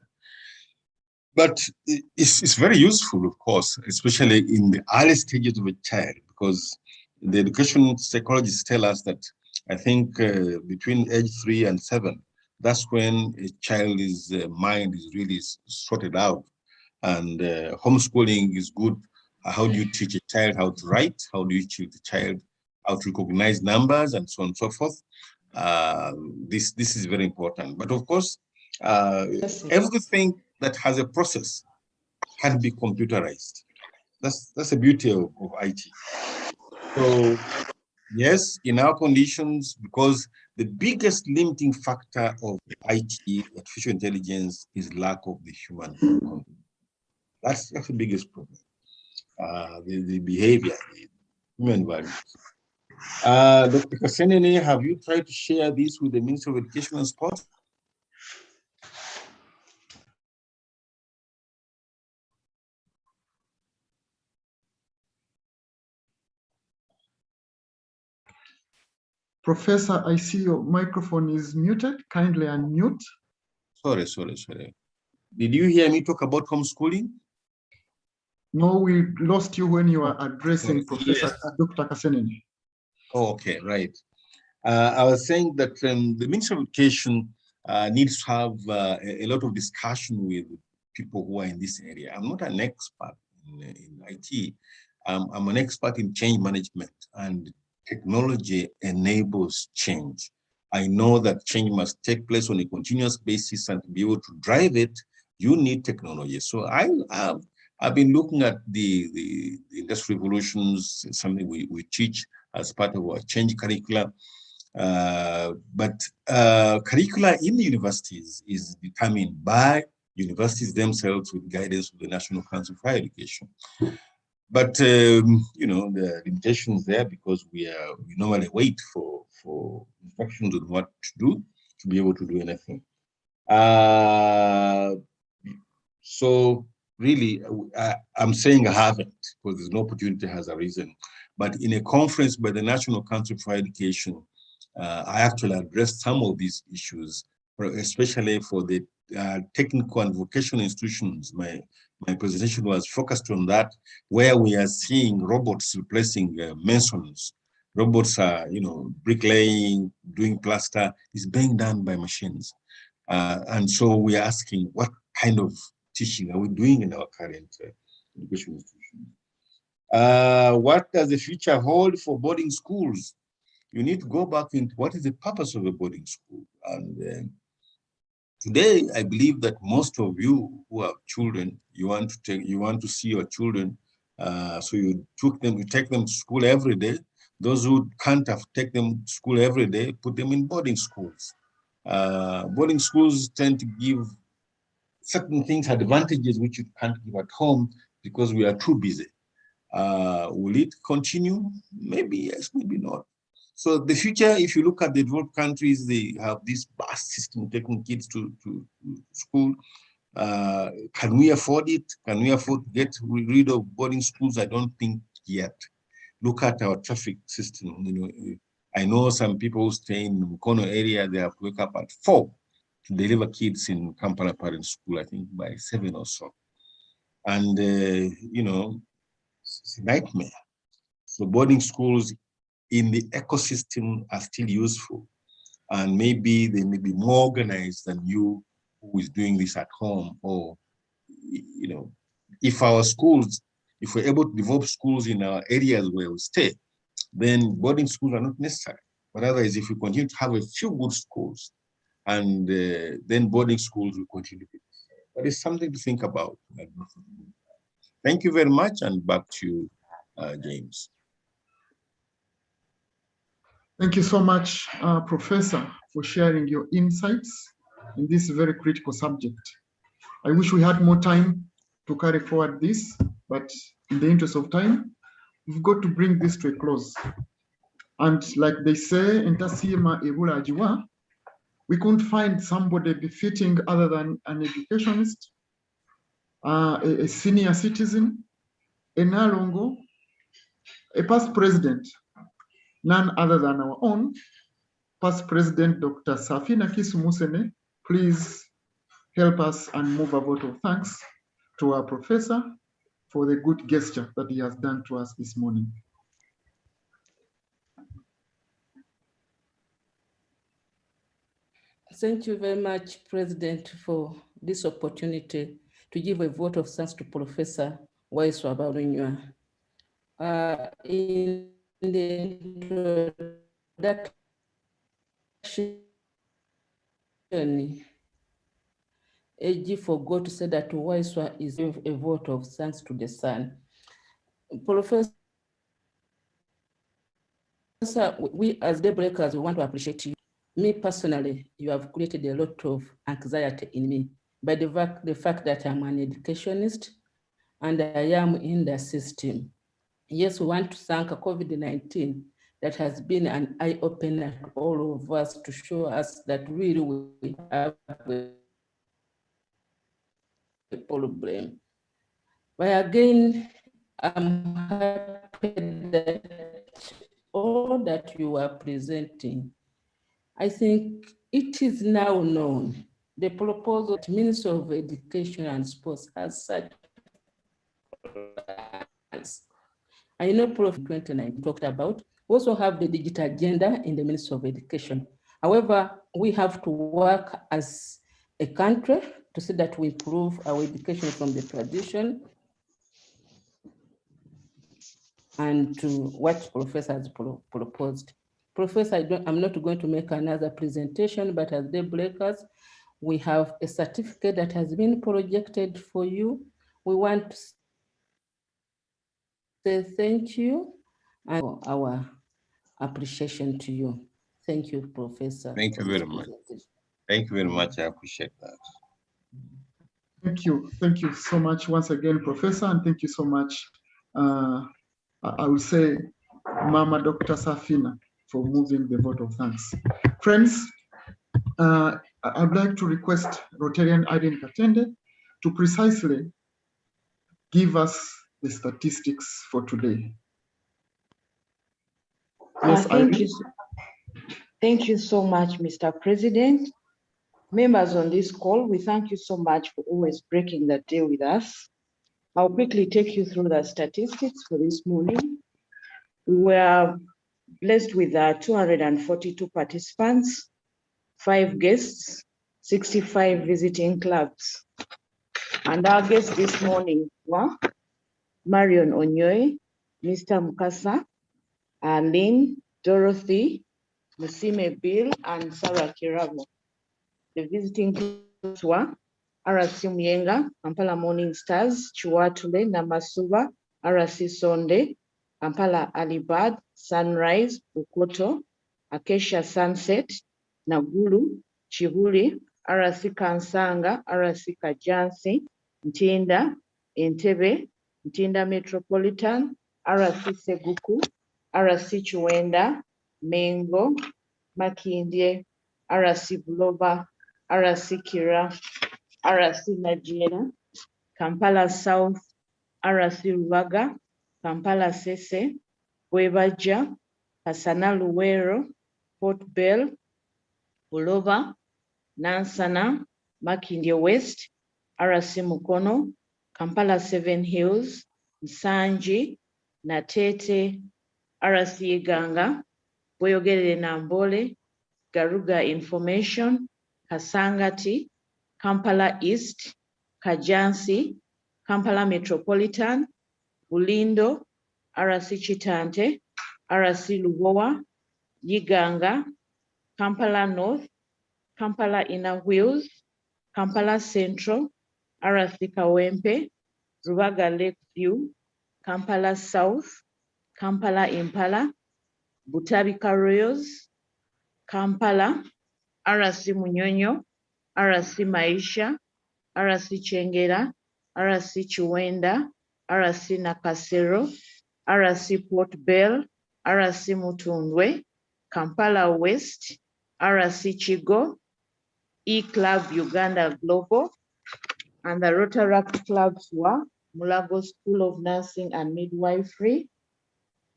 But it's very useful, of course, especially in the early stages of a child, because the education psychologists tell us that I think between age 3 and 7, that's when a child's mind is really sorted out. And homeschooling is good. How do you teach a child how to write? How do you teach the child how to recognize numbers and so on and so forth? This is very important. But of course, everything that has a process can be computerized. That's the beauty of IT. So yes, in our conditions, because the biggest limiting factor of IT, artificial intelligence, is lack of the human component. That's the biggest problem. The behavior, the human values. Dr. Kasenene, have you tried to share this with the Ministry of Education and Sport? Professor, I see your microphone is muted. Kindly unmute. Sorry. Did you hear me talk about homeschooling? No, we lost you when you were addressing Professor Dr. Kasenene. Oh, okay, right. I was saying that the Ministry of Education needs to have a lot of discussion with people who are in this area. I'm not an expert in IT. I'm an expert in change management, and technology enables change. I know that change must take place on a continuous basis, and to be able to drive it, you need technology. So I've been looking at the industrial revolutions, something we teach as part of our change curricula. But curricula in the universities is determined by universities themselves with guidance of the National Council for Higher Education. But you know, the limitations there, because we normally wait for instructions on what to do to be able to do anything. So really, I'm saying I haven't, because there's no opportunity has arisen. But in a conference by the National Council for Education, I actually addressed some of these issues, especially for the technical and vocational institutions. My presentation was focused on that, where we are seeing robots replacing masons. Robots are, you know, bricklaying, doing plaster is being done by machines. And so we are asking, what kind of teaching are we doing in our current education institutions? What does the future hold for boarding schools? You need to go back into what is the purpose of a boarding school. And today, I believe that most of you who have children, you want to see your children, so you take them to school every day. Those who can't take them to school every day, put them in boarding schools. Boarding schools tend to give certain things, advantages which you can't give at home, because we are too busy. Will it continue? Maybe yes, maybe not. So the future, if you look at the developed countries, they have this vast system taking kids to school. Can we afford it? Can we afford to get rid of boarding schools? I don't think yet. Look at our traffic system. You know, I know some people who stay in the Mukono area, they have to wake up at 4 to deliver kids in Kampala parent school, I think by 7 or so. And, you know, it's a nightmare. So boarding schools in the ecosystem are still useful. And maybe they may be more organized than you who is doing this at home. Or, you know, if our schools, if we're able to develop schools in our areas where we stay, then boarding schools are not necessary. But otherwise, if we continue to have a few good schools, and then boarding schools will continue. But it's something to think about. Thank you very much, and back to you, James. Thank you so much, Professor, for sharing your insights in this very critical subject. I wish we had more time to carry forward this, but in the interest of time, we've got to bring this to a close. And like they say, Entasima Ebula Ajiwa, we couldn't find somebody befitting other than an educationist, a senior citizen, a Nalongo, a past president, none other than our own past president, Dr. Safina Kisumusene. Please help us and move a vote of thanks to our professor for the good gesture that he has done to us this morning. Thank you very much, President, for this opportunity to give a vote of thanks to Professor Waiswa Barunywa. In the introduction, AG forgot to say that Waiswa is a vote of thanks to the sun. Professor, we as daybreakers, we want to appreciate you. Me personally, you have created a lot of anxiety in me by the fact that I'm an educationist and I am in the system. Yes, we want to thank COVID-19 that has been an eye-opener to all of us to show us that really we have a problem. But again, I'm happy that all that you are presenting, I think it is now known. The proposal that Minister of Education and Sports has such plans. I know Prof. 29 talked about, we also have the digital agenda in the Ministry of Education. However, we have to work as a country to see that we improve our education from the tradition and to what Professor has proposed. Professor, I'm not going to make another presentation, but as daybreakers, we have a certificate that has been projected for you. We want to say thank you and our appreciation to you. Thank you, Professor. Thank you very much. Thank you very much. I appreciate that. Thank you. Thank you so much once again, Professor, and thank you so much, I will say, Mama Dr. Safina, for moving the vote of thanks. Friends, I'd like to request Rotarian Aiden Katende to precisely give us the statistics for today. Yes, thank you so much, Mr. President. Members on this call, we thank you so much for always breaking the day with us. I'll quickly take you through the statistics for this morning. We were blessed with 242 participants, 5 guests, 65 visiting clubs. And our guests this morning were Marion Onyoe, Mr. Mukasa, Arlene, Dorothy, Musime Bill, and Sarah Kirabo. The visiting clubs were RC Muyenga, Kampala Morning Stars, Chiwatule, Namasuba, RC Sonde, Kampala Alibad, Sunrise, Bukoto, Acacia Sunset, Nagulu, Chibuli, RC Kansanga, RC Kajansi, Ntinda, Entebbe, Ntinda Metropolitan, RC Seguku, RC Chiwenda, Mengo, Makindye, RC Buloba, RC Kira, RC Najera, Kampala South, RC Rubaga, Kampala Sese, Bwebaja, Kasana Luwero, Port Bell, Buloba, Nansana, Makindye West, RC Mukono, Kampala Seven Hills, Nsanji, Natete, RC Ganga, Bweyogerere Nambole, Garuga Information, Kasangati, Kampala East, Kajansi, Kampala Metropolitan, Bulindo, RC Chitante, RC Lubowa, Yiganga, Kampala North, Kampala Inner Wheels, Kampala Central, RC Kawempe, Rubaga Lakeview, Kampala South, Kampala Impala, Butabika Royals, Kampala, RC Munyonyo, RC Maisha, RC Chengera, RC Chiwenda, RC Nakasero, RC Port Bell, RC Mutundwe, Kampala West, RC Chigo, E-Club Uganda Global, and the Rotaract clubs were Mulago School of Nursing and Midwifery,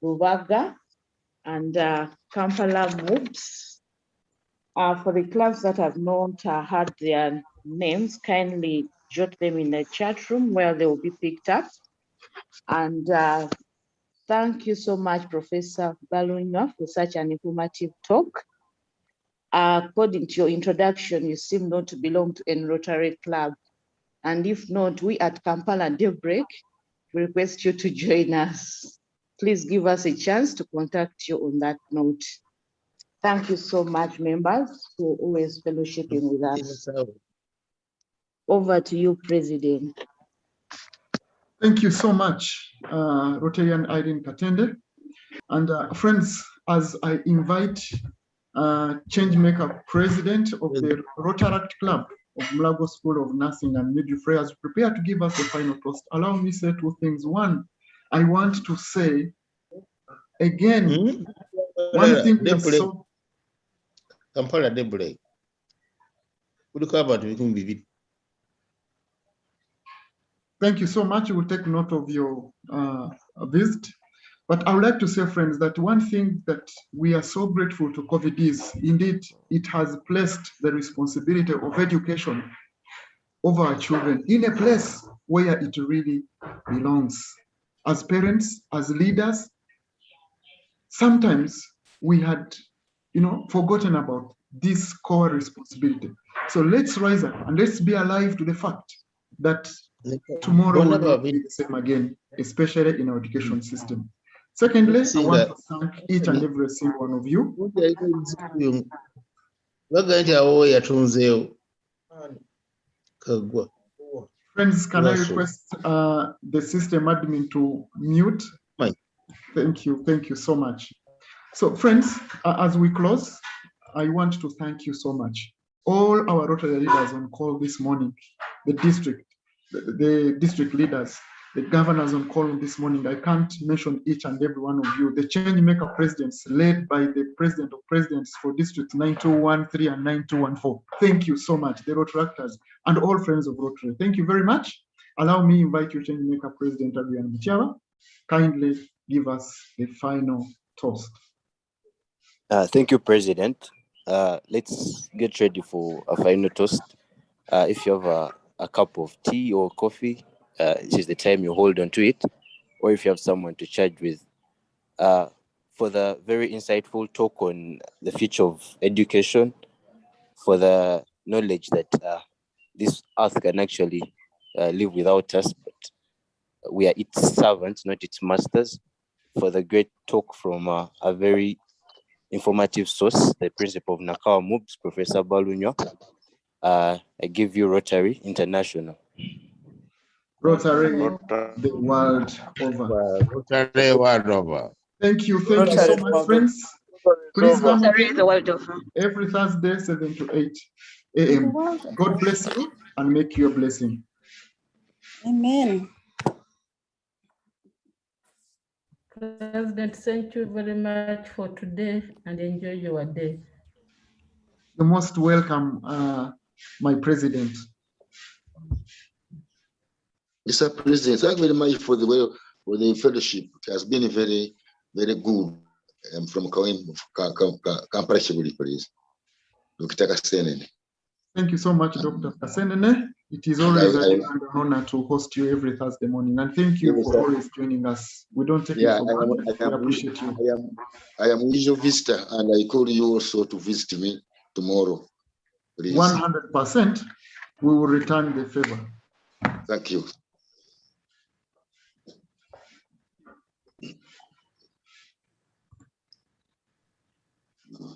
Rubaga, and Kampala MOOCs. For the clubs that have not had their names, kindly jot them in the chat room where they will be picked up. And thank you so much, Professor Balunya, for such an informative talk. According to your introduction, you seem not to belong to any Rotary club. And if not, we at Kampala Daybreak request you to join us. Please give us a chance to contact you on that note. Thank you so much, members, for always fellowshipping with us. Over to you, President. Thank you so much, Rotarian Irene Katende. And friends, as I invite Changemaker President of the Rotaract Club of Mulago School of Nursing and Midwifery, as we prepare to give us the final toast, allow me to say two things. One, I want to say again, one thing we are so... Kampala Daybreak. Thank you so much. We will take note of your visit. But I would like to say, friends, that one thing that we are so grateful to COVID is, indeed, it has placed the responsibility of education over our children in a place where it really belongs. As parents, as leaders, sometimes we had, forgotten about this core responsibility. So let's rise up and let's be alive to the fact that tomorrow will not be the same again, especially in our education system. Secondly, I want to thank each and every single one of you. Friends, can I request the system admin to mute? Thank you so much. So friends, as we close, I want to thank you so much. All our Rotary leaders on call this morning, the district leaders, the governors on call this morning. I can't mention each and every one of you. The Changemaker presidents led by the president of presidents for districts 9213 and 9214. Thank you so much, the Rotaractors and all friends of Rotary. Thank you very much. Allow me to invite you, Changemaker President Adrian Mutiawa. Kindly give us the final toast. Thank you, President. Let's get ready for a final toast. If you have a cup of tea or coffee, this is the time you hold on to it, or if you have someone to chat with, for the very insightful talk on the future of education, for the knowledge that this earth can actually live without us, but we are its servants, not its masters, for the great talk from a very informative source, the principal of Nakawa MOOCs, Professor Balunya. I give you Rotary International. Rotary the world over. Rotary world over. Thank you so much, friends. Please come every Thursday, 7 to 8 a.m. God bless you and make you a blessing. Amen. President, thank you very much for today and enjoy your day. You're most welcome, my president. Mr. President, thank you very much for the fellowship. It has been very, very good. I'm from Kampala, please. Dr. Kasenene. Thank you so much, Dr. Kasenene. It is always an honor to host you every Thursday morning. And thank you for always joining us. We don't take it for granted. We appreciate you. I am usual visitor, and I call you also to visit me tomorrow. Please. 100%. We will return the favor. Thank you.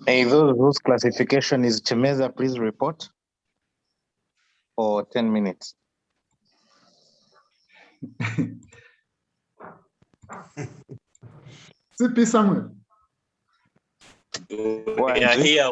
Hey, whose classification is Chemeza, please report for 10 minutes. CP Samuel. We are here.